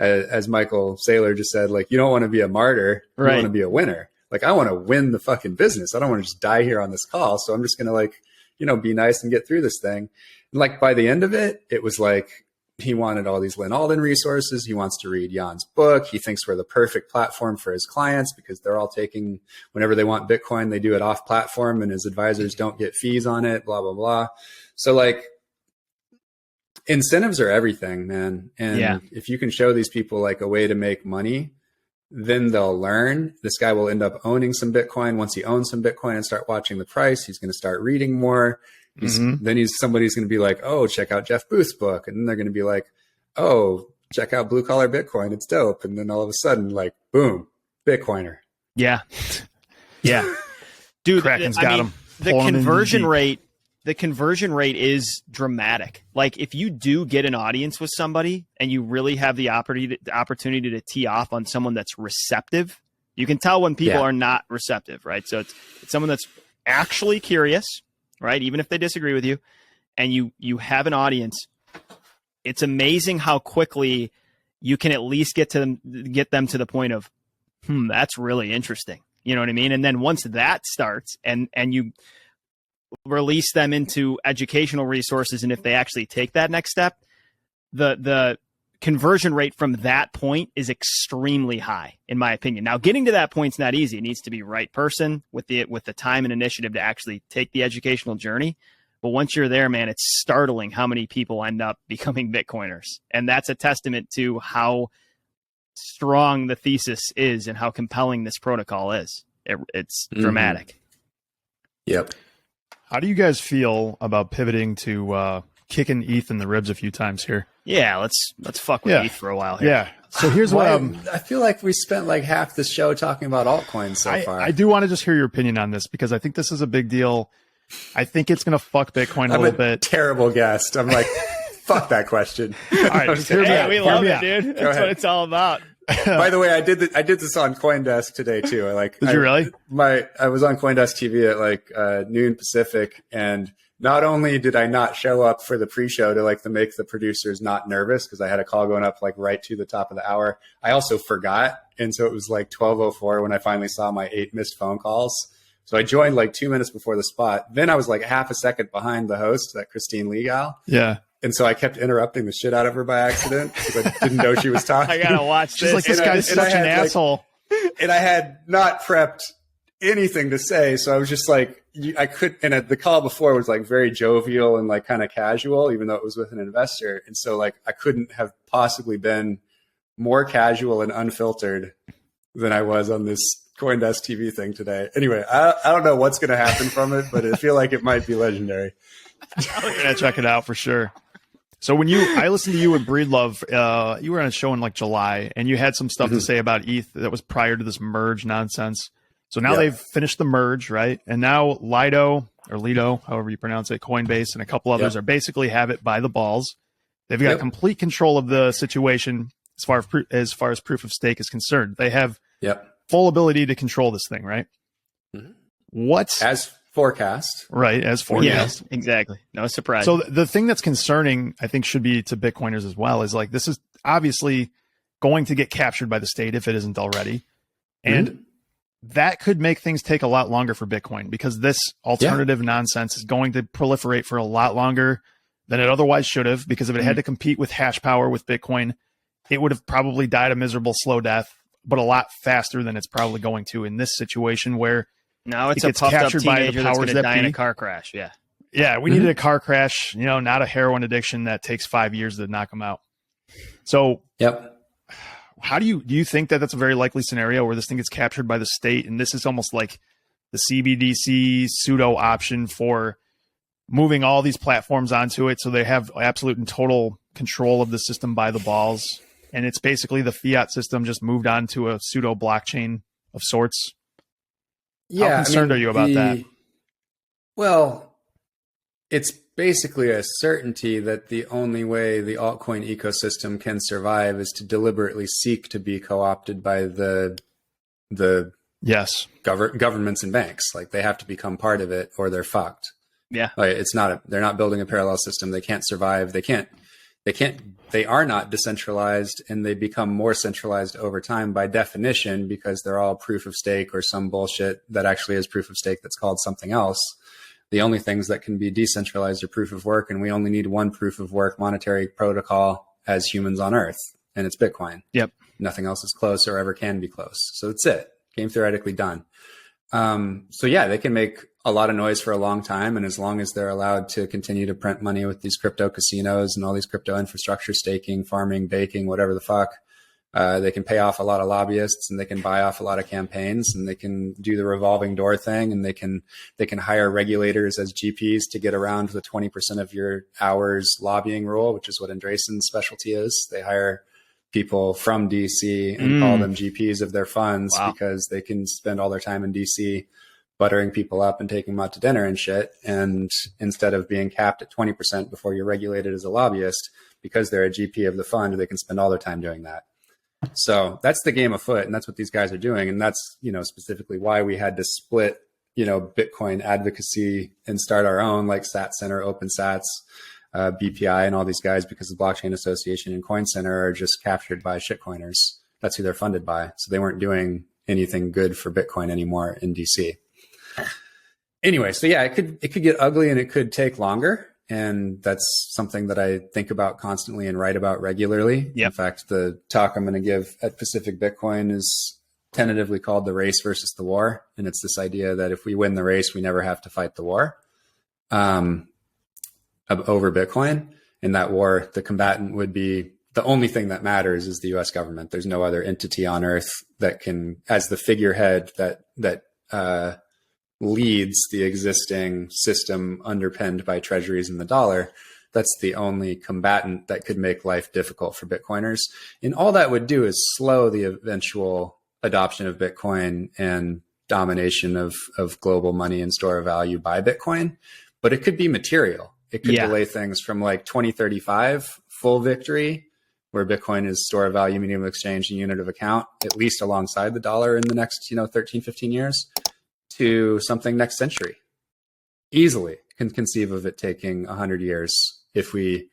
As Michael Saylor just said, like you don't want to be a martyr, you want to be a winner. Like I want to win the fucking business. I don't want to just die here on this call. So I'm just going to like, be nice and get through this thing. And like by the end of it, it was like, he wanted all these Lynn Alden resources. He wants to read Jan's book. He thinks we're the perfect platform for his clients because they're all taking, whenever they want Bitcoin, they do it off platform and his advisors don't get fees on it, blah, blah, blah. So like incentives are everything, man. And if you can show these people like a way to make money, then they'll learn. This guy will end up owning some Bitcoin. Once he owns some Bitcoin and start watching the price, he's going to start reading more. Then somebody's going to be like, oh, check out Jeff Booth's book. And then they're going to be like, oh, check out Blue Collar Bitcoin. It's dope. And then all of a sudden, like, boom, Bitcoiner. Yeah. Yeah. Dude, Kraken's got him. The conversion rate is dramatic. Like if you do get an audience with somebody and you really have the opportunity to tee off on someone that's receptive, you can tell when people are not receptive, right? So it's someone that's actually curious, right? Even if they disagree with you, and you have an audience, it's amazing how quickly you can at least get them to the point of, that's really interesting. You know what I mean? And then once that starts and you release them into educational resources, and if they actually take that next step, the conversion rate from that point is extremely high, in my opinion. Now, getting to that point is not easy. It needs to be right person with the time and initiative to actually take the educational journey. But once you're there, man, it's startling how many people end up becoming Bitcoiners. And that's a testament to how strong the thesis is and how compelling this protocol is. It's dramatic. Yep. How do you guys feel about pivoting to kicking ETH in the ribs a few times here? Yeah, let's fuck with ETH for a while here. Yeah. So here's what I feel like we spent like half the show talking about altcoins so far. I do want to just hear your opinion on this because I think this is a big deal. I think it's going to fuck Bitcoin a little bit. Terrible guest. I'm like, fuck that question. All right, just hear me out. We love it, dude. That's what it's all about. By the way, I did this on CoinDesk today too. Did you really? I was on CoinDesk TV at like noon Pacific, and not only did I not show up for the pre-show to make the producers not nervous because I had a call going up like right to the top of the hour, I also forgot, and so it was like 12:04 when I finally saw my 8 missed phone calls. So I joined like 2 minutes before the spot. Then I was like half a second behind the host, that Christine Legal. Yeah. And so I kept interrupting the shit out of her by accident because I didn't know she was talking. I gotta watch this. She's like, this guy's such an asshole. And I had not prepped anything to say. So I was just like, I could, and the call before was like very jovial and like kind of casual, even though it was with an investor. And so like, I couldn't have possibly been more casual and unfiltered than I was on this CoinDesk TV thing today. Anyway, I don't know what's going to happen from it, but I feel like it might be legendary. I'm going to check it out for sure. So when I listened to you with Breedlove, you were on a show in like July and you had some stuff to say about ETH that was prior to this merge nonsense. So now they've finished the merge, right? And now Lido, however you pronounce it, Coinbase and a couple others are basically have it by the balls. They've got complete control of the situation as far as proof of stake is concerned. They have full ability to control this thing, right? What's as forecast, right? As forecast, exactly. No surprise. So the thing that's concerning, I think, should be to Bitcoiners as well is like this is obviously going to get captured by the state if it isn't already, and that could make things take a lot longer for Bitcoin because this alternative nonsense is going to proliferate for a lot longer than it otherwise should have. Because if it had to compete with hash power with Bitcoin, it would have probably died a miserable slow death, but a lot faster than it's probably going to in this situation where now it's a puffed up teenager that's going to die in a car crash. Yeah. We needed a car crash, not a heroin addiction that takes 5 years to knock them out. So, how do you think that that's a very likely scenario where this thing gets captured by the state? And this is almost like the CBDC pseudo option for moving all these platforms onto it. So they have absolute and total control of the system by the balls. And it's basically the fiat system just moved on to a pseudo blockchain of sorts. How concerned are you about that? Well, it's basically a certainty that the only way the altcoin ecosystem can survive is to deliberately seek to be co-opted by the Yes. governments and banks. Like they have to become part of it or they're fucked. Yeah. Like they're not building a parallel system. They can't survive. They are not decentralized, and they become more centralized over time by definition because they're all proof of stake or some bullshit that actually is proof of stake that's called something else. The only things that can be decentralized are proof of work, and we only need one proof of work monetary protocol as humans on Earth, and it's Bitcoin. Yep. Nothing else is close or ever can be close. So that's it. Game theoretically done. So yeah, they can make a lot of noise for a long time. And as long as they're allowed to continue to print money with these crypto casinos and all these crypto infrastructure, staking, farming, baking, whatever the fuck, they can pay off a lot of lobbyists and they can buy off a lot of campaigns and they can do the revolving door thing. And they can hire regulators as GPs to get around the 20% of your hours lobbying rule, which is what Andreessen's specialty is. They hire people from DC and call them GPs of their funds because they can spend all their time in DC buttering people up and taking them out to dinner and shit. And instead of being capped at 20% before you're regulated as a lobbyist, because they're a GP of the fund, they can spend all their time doing that. So that's the game afoot, and that's what these guys are doing. And that's, specifically why we had to split, Bitcoin advocacy and start our own, like Sat Center, OpenSats, BPI, and all these guys, because the Blockchain Association and Coin Center are just captured by shitcoiners. That's who they're funded by. So they weren't doing anything good for Bitcoin anymore in DC. Anyway, so yeah, it could get ugly and it could take longer. And that's something that I think about constantly and write about regularly. Yep. In fact, the talk I'm going to give at Pacific Bitcoin is tentatively called The Race versus the War. And it's this idea that if we win the race, we never have to fight the war over Bitcoin. In that war, the combatant would be, the only thing that matters is the US government. There's no other entity on earth that can, as the figurehead that leads the existing system underpinned by treasuries and the dollar. That's the only combatant that could make life difficult for Bitcoiners. And all that would do is slow the eventual adoption of Bitcoin and domination of global money and store of value by Bitcoin. But it could be material. It could delay things from like 2035, full victory, where Bitcoin is store of value, medium of exchange, and unit of account, at least alongside the dollar in the next 13, 15 years, to something next century. Easily can conceive of it taking 100 years if we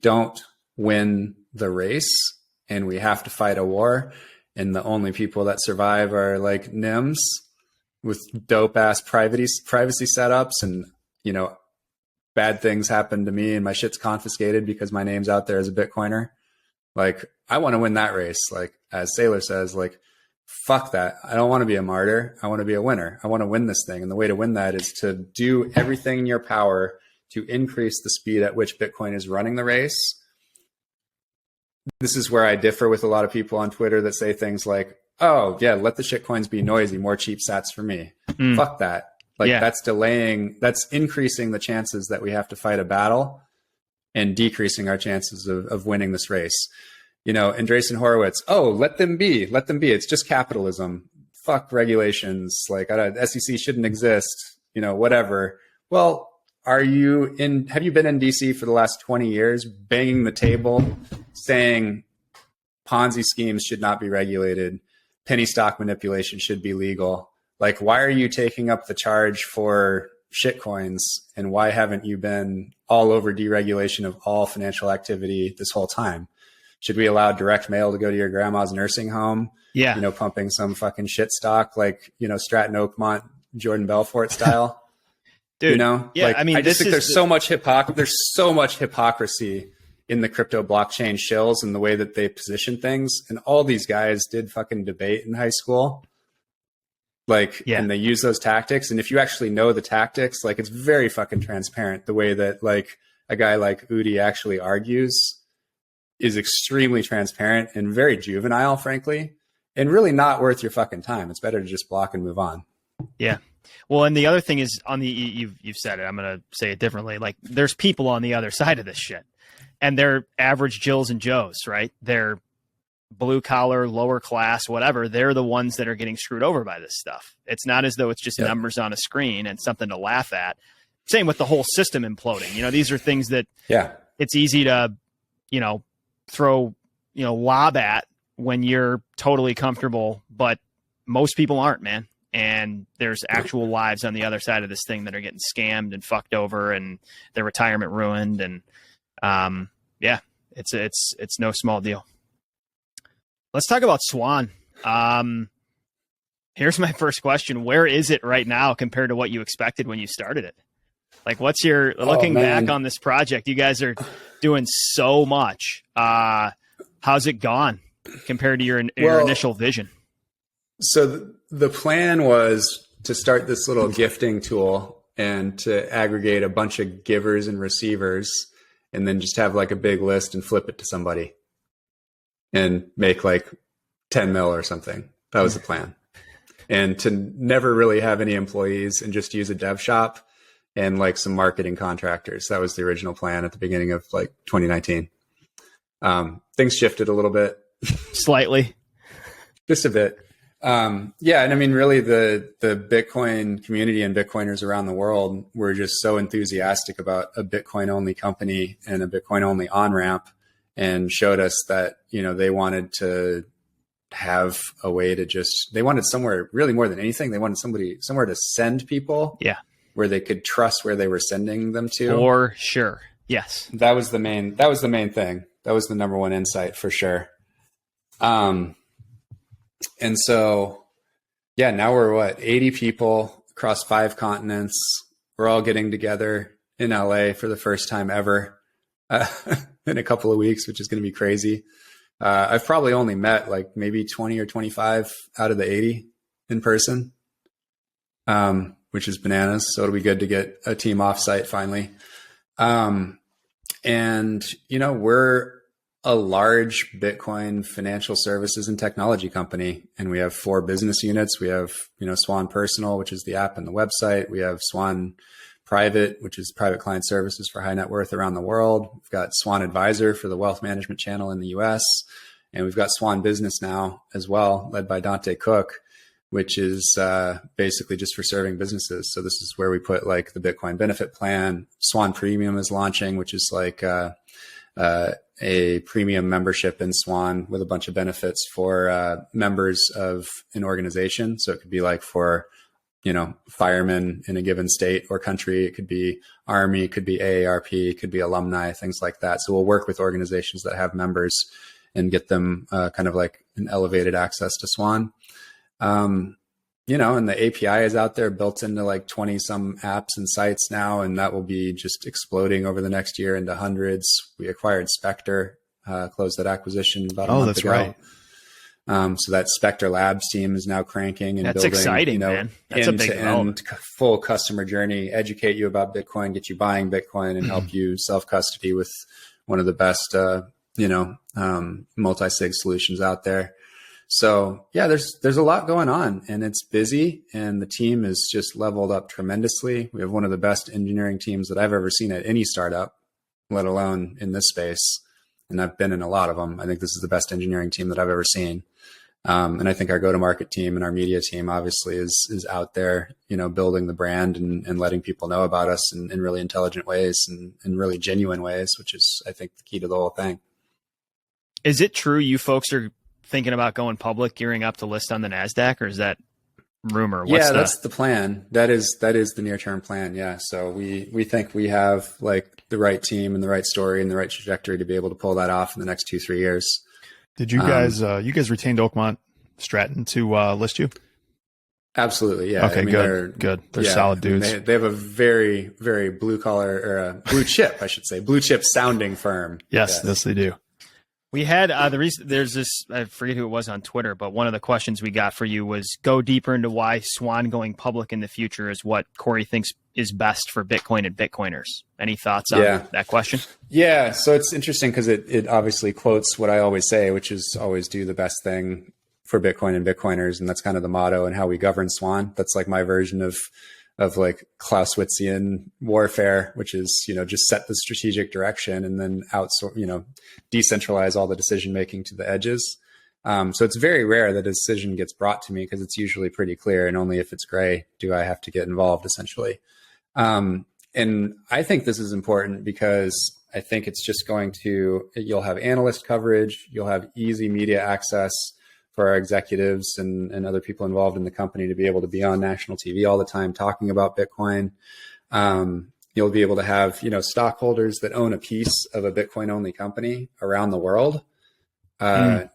don't win the race and we have to fight a war, and the only people that survive are like NIMS with dope ass privacy setups, and bad things happen to me and my shit's confiscated because my name's out there as a Bitcoiner. Like, I want to win that race. Like, as Saylor says, like, fuck that. I don't want to be a martyr. I want to be a winner. I want to win this thing. And the way to win that is to do everything in your power to increase the speed at which Bitcoin is running the race. This is where I differ with a lot of people on Twitter that say things like, oh yeah, let the shitcoins be noisy, more cheap sats for me. Fuck that. Like, that's increasing the chances that we have to fight a battle and decreasing our chances of winning this race. Andreessen Horowitz, oh, let them be. It's just capitalism. Fuck regulations. Like, SEC shouldn't exist, whatever. Well, have you been in DC for the last 20 years, banging the table, saying Ponzi schemes should not be regulated, penny stock manipulation should be legal? Like, why are you taking up the charge for shitcoins? And why haven't you been all over deregulation of all financial activity this whole time? Should we allow direct mail to go to your grandma's nursing home? Yeah. Pumping some fucking shit stock, like, Stratton Oakmont, Jordan Belfort style. Dude, yeah, like, I just think there's so much hypocrisy in the crypto blockchain shills and the way that they position things. And all these guys did fucking debate in high school. Like, and they use those tactics. And if you actually know the tactics, like, it's very fucking transparent. The way that, like, a guy like Udi actually argues is extremely transparent and very juvenile, frankly, and really not worth your fucking time. It's better to just block and move on. Yeah. Well, and the other thing is, you've said it, I'm going to say it differently. Like, there's people on the other side of this shit, and they're average Jills and Joes, right? They're blue collar, lower class, whatever. They're the ones that are getting screwed over by this stuff. It's not as though it's just numbers on a screen and something to laugh at. same with the whole system imploding. You know, these are things that it's easy to, you know, throw, you know, lob at when you're totally comfortable, but most people aren't, man. And there's actual lives on the other side of this thing that are getting scammed and fucked over and their retirement ruined. And it's no small deal. Let's talk about Swan. Here's my first question. Where is it right now compared to what you expected when you started it? Like, what's your, looking back on this project, you guys are doing so much. How's it gone compared to your initial vision? So the plan was to start this little gifting tool and to aggregate a bunch of givers and receivers and then just have like a big list and flip it to somebody and make like 10 mil or something. That was the plan. And to never really have any employees and just use a dev shop and like some marketing contractors. That was the original plan at the beginning of like 2019. Things shifted a little bit. Slightly. Just a bit. Yeah. And I mean, really the Bitcoin community and Bitcoiners around the world were just so enthusiastic about a Bitcoin only company and a Bitcoin only on-ramp, and showed us that, you know, they wanted to have a way to they wanted somewhere, really more than anything, they wanted somewhere to send people. Yeah. Where they could trust where they were sending them to. For sure. Yes. That was the main thing. That was the number one insight for sure. And so, yeah, now we're 80 people across 5 continents. We're all getting together in LA for the first time ever in a couple of weeks, which is going to be crazy. I've probably only met like maybe 20 or 25 out of the 80 in person, which is bananas. So it'll be good to get a team offsite finally. And, you know, we're a large Bitcoin financial services and technology company, and we have 4 business units. We have, you know, Swan Personal, which is the app and the website. We have Swan Private, which is private client services for high net worth around the world. We've got Swan Advisor for the wealth management channel in the US. And we've got Swan Business now as well, led by Dante Cook, which is basically just for serving businesses. So this is where we put like the Bitcoin benefit plan. Swan Premium is launching, which is like a premium membership in Swan with a bunch of benefits for members of an organization. So it could be like for, you know, firemen in a given state or country. It could be Army, it could be AARP, it could be alumni, things like that. So we'll work with organizations that have members and get them kind of like an elevated access to Swan. You know, and the API is out there built into like 20 some apps and sites now, and that will be just exploding over the next year into hundreds. We acquired Spectre, closed that acquisition about a month ago. Right. So that Spectre Labs team is now cranking and that's building, exciting, you know, man. That's a big end-to-end full customer journey, educate you about Bitcoin, get you buying Bitcoin, and help you self-custody with one of the best, multi-sig solutions out there. So yeah, there's a lot going on, and it's busy, and the team is just leveled up tremendously. We have one of the best engineering teams that I've ever seen at any startup, let alone in this space. And I've been in a lot of them. I think this is the best engineering team that I've ever seen. And I think our go-to-market team and our media team obviously is out there, you know, building the brand and letting people know about us in really intelligent ways and in really genuine ways, which is, I think, the key to the whole thing. Is it true you folks are thinking about going public, gearing up to list on the NASDAQ, or is that rumor? That's the plan. That is the near-term plan. Yeah. So we think we have like the right team and the right story and the right trajectory to be able to pull that off in the next 2-3 years. Did you guys, you guys retained Oakmont Stratton to list you? Absolutely. Yeah. Okay, I mean, good. They're solid dudes. They have a very, very blue collar, or blue chip, I should say, blue chip sounding firm. Yes, they do. We had the reason there's this, I forget who it was on Twitter, but one of the questions we got for you was go deeper into why Swan going public in the future is what Cory thinks is best for Bitcoin and Bitcoiners. Any thoughts on that question? Yeah. So it's interesting because it obviously quotes what I always say, which is always do the best thing for Bitcoin and Bitcoiners. And that's kind of the motto and how we govern Swan. That's like my version of like Clausewitzian warfare, which is, you know, just set the strategic direction and then outsource, you know, decentralize all the decision making to the edges. So it's very rare that a decision gets brought to me because it's usually pretty clear, and only if it's gray do I have to get involved, essentially. And I think this is important because I think it's just you'll have analyst coverage, you'll have easy media access for our executives and other people involved in the company to be able to be on national TV all the time talking about Bitcoin. You'll be able to have, stockholders that own a piece of a Bitcoin only company around the world.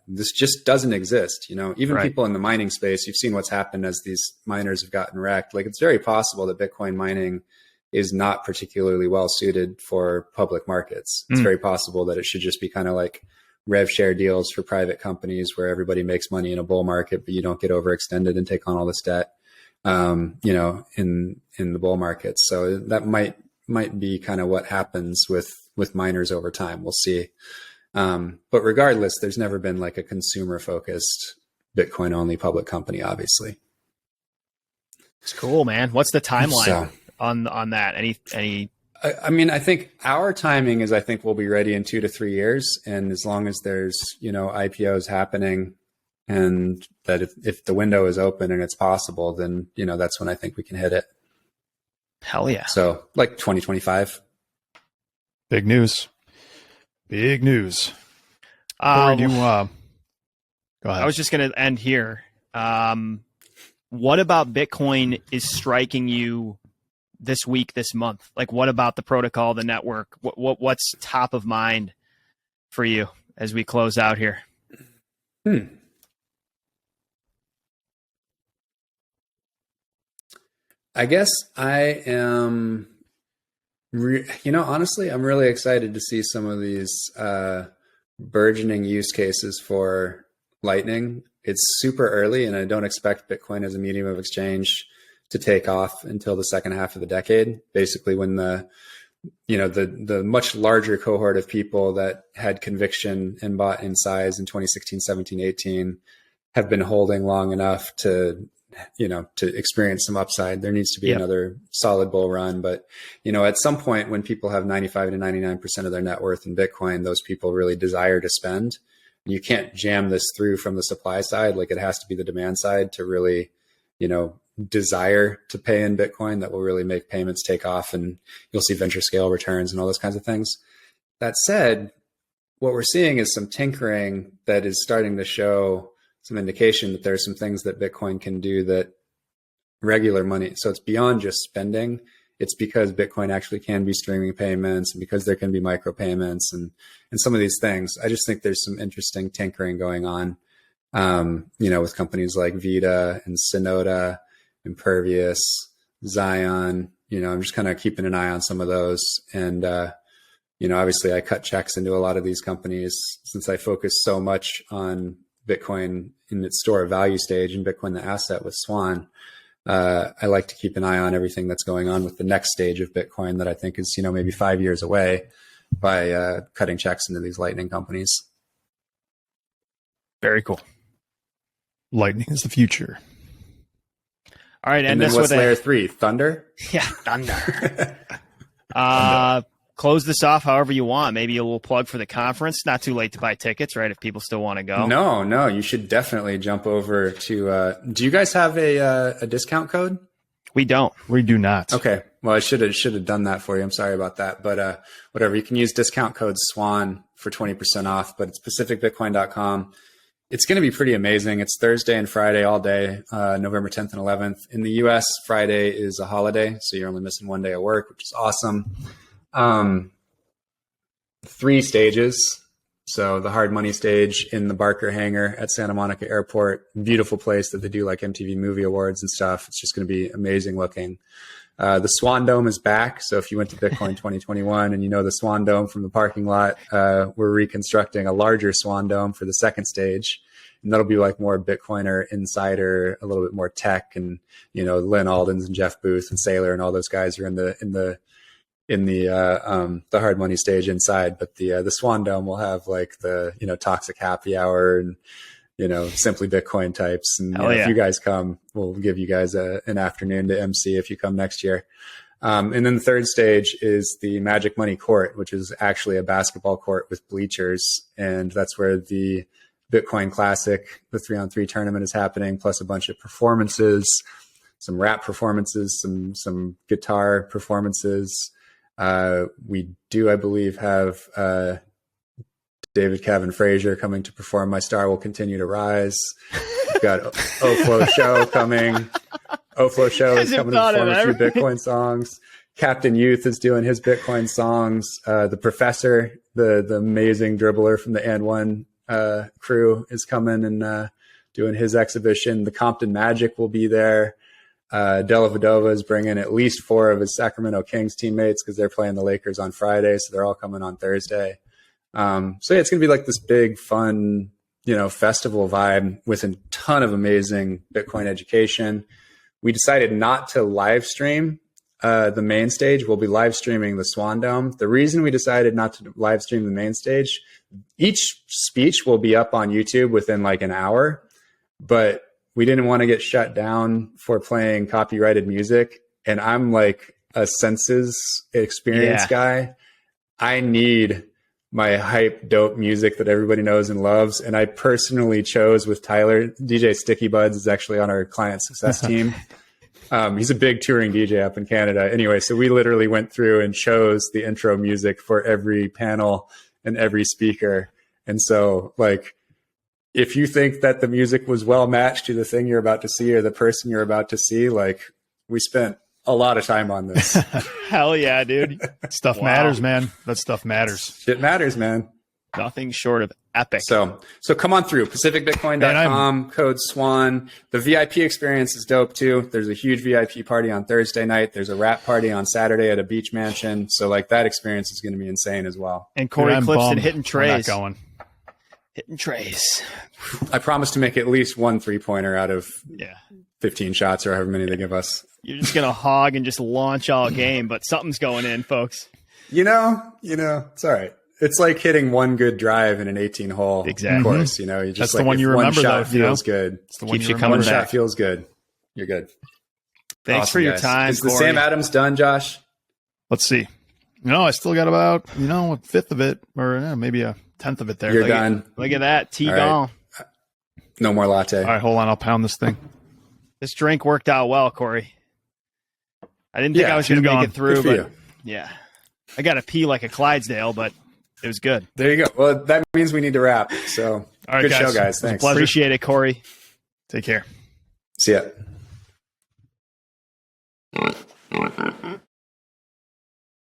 This just doesn't exist. Even Right. people in the mining space, you've seen what's happened as these miners have gotten wrecked. Like, it's very possible that Bitcoin mining is not particularly well suited for public markets. It's very possible that it should just be kind of like rev share deals for private companies where everybody makes money in a bull market, but you don't get overextended and take on all this debt, in the bull market. So that might be kind of what happens with miners over time. We'll see. But regardless, there's never been like a consumer focused Bitcoin only public company, obviously. It's cool, man. What's the timeline So, on that? Any? I mean, I think our timing is, I think we'll be ready in 2 to 3 years. And as long as there's, IPOs happening and that if the window is open and it's possible, then, that's when I think we can hit it. Hell yeah. So like 2025. Big news. Big news. Cory, go ahead. I was just going to end here. What about Bitcoin is striking you this week, this month? Like, what about the protocol, the network? What's top of mind for you as we close out here? I guess I am, honestly, I'm really excited to see some of these burgeoning use cases for Lightning. It's super early, and I don't expect Bitcoin as a medium of exchange to take off until the second half of the decade, basically when the much larger cohort of people that had conviction and bought in size in 2016, 17, 18 have been holding long enough to experience some upside. There needs to be another solid bull run. But, at some point when people have 95 to 99% of their net worth in Bitcoin, those people really desire to spend. You can't jam this through from the supply side. Like, it has to be the demand side to really, desire to pay in Bitcoin that will really make payments take off, and you'll see venture scale returns and all those kinds of things. That said, what we're seeing is some tinkering that is starting to show some indication that there's some things that Bitcoin can do that regular money. So it's beyond just spending. It's because Bitcoin actually can be streaming payments, and because there can be micropayments and some of these things. I just think there's some interesting tinkering going on, with companies like Vita and Synoda, Impervious, Zion. I'm just kind of keeping an eye on some of those. And, obviously I cut checks into a lot of these companies since I focus so much on Bitcoin in its store of value stage and Bitcoin the asset with Swan. I like to keep an eye on everything that's going on with the next stage of Bitcoin that I think is, maybe 5 years away, by cutting checks into these Lightning companies. Very cool. Lightning is the future. All right. And then what's layer 3? Thunder? Yeah, thunder. Close this off however you want. Maybe a little plug for the conference. Not too late to buy tickets, right? If people still want to go. No, you should definitely jump over to. Do you guys have a discount code? We don't. We do not. Okay. Well, I should have done that for you. I'm sorry about that. But whatever. You can use discount code SWAN for 20% off. But it's pacificbitcoin.com. It's going to be pretty amazing. It's Thursday and Friday all day, November 10th and 11th. In the US, Friday is a holiday, so you're only missing one day of work, which is awesome. 3 stages. So the hard money stage in the Barker hangar at Santa Monica Airport, beautiful place that they do like MTV Movie Awards and stuff. It's just going to be amazing looking. The Swan Dome is back. So if you went to Bitcoin 2021 and the Swan Dome from the parking lot, we're reconstructing a larger Swan Dome for the second stage. And that'll be like more Bitcoiner insider, a little bit more tech, and, Lynn Aldens and Jeff Booth and Saylor and all those guys are in the hard money stage inside. But the Swan Dome will have like the, toxic happy hour and, simply Bitcoin types. And if you guys come, we'll give you guys an afternoon to MC if you come next year. And then the third stage is the Magic Money Court, which is actually a basketball court with bleachers. And that's where the Bitcoin Classic, the 3-on-3 tournament, is happening, plus a bunch of performances. some rap performances, some guitar performances. We do, I believe, have David Kevin Frazier coming to perform My Star Will Continue to Rise. We've got Oflo Show coming. Oflo Show is coming to perform a few Bitcoin songs. Captain Youth is doing his Bitcoin songs. The Professor, the amazing dribbler from the And One crew, is coming and doing his exhibition. The Compton Magic will be there. Della Vadova is bringing at least 4 of his Sacramento Kings teammates because they're playing the Lakers on Friday, so they're all coming on Thursday. So yeah, it's gonna be like this big, fun, festival vibe with a ton of amazing Bitcoin education. We decided not to live stream the main stage. We'll be live streaming the Swan Dome. The reason we decided not to live stream the main stage, each speech will be up on YouTube within like an hour, but we didn't want to get shut down for playing copyrighted music. And I'm like a senses experience guy. I need my hype, dope music that everybody knows and loves. And I personally chose with Tyler, DJ Sticky Buds is actually on our client success team. He's a big touring DJ up in Canada. Anyway, so we literally went through and chose the intro music for every panel and every speaker. And so like, if you think that the music was well matched to the thing you're about to see or the person you're about to see, like we spent a lot of time on this. Hell yeah, dude. Stuff matters, man. That stuff matters. Shit matters, man. Nothing short of epic. So come on through pacificbitcoin.com, code SWAN. The VIP experience is dope too. There's a huge VIP party on Thursday night. There's a rap party on Saturday at a beach mansion. So like that experience is going to be insane as well. And Cory Klippsten hitting trays. Going. Hitting trays. I promise to make at least 1 3-pointer out of 15 shots or however many they give us. You're just going to hog and just launch all game, but something's going in, folks. It's all right. It's like hitting one good drive in an 18-hole course. You just that's like, the one you remember. One shot though, feels good. It's the one Keeps you coming back. One shot feels good. You're good. Thanks awesome, for your guys. time. Is the Cory. Sam Adams done, Josh? Let's see. No, I still got about a fifth of it, or maybe a 10th of it there. You're done. Look at that. T-gone. Right. No more latte. All right, hold on. I'll pound this thing. This drink worked out well, Cory. I didn't think I was going to make it through, but yeah. I got to pee like a Clydesdale, but it was good. There you go. Well, that means we need to wrap. So all right, good guys. show, guys. Thanks. Appreciate it, Cory. Take care. See ya.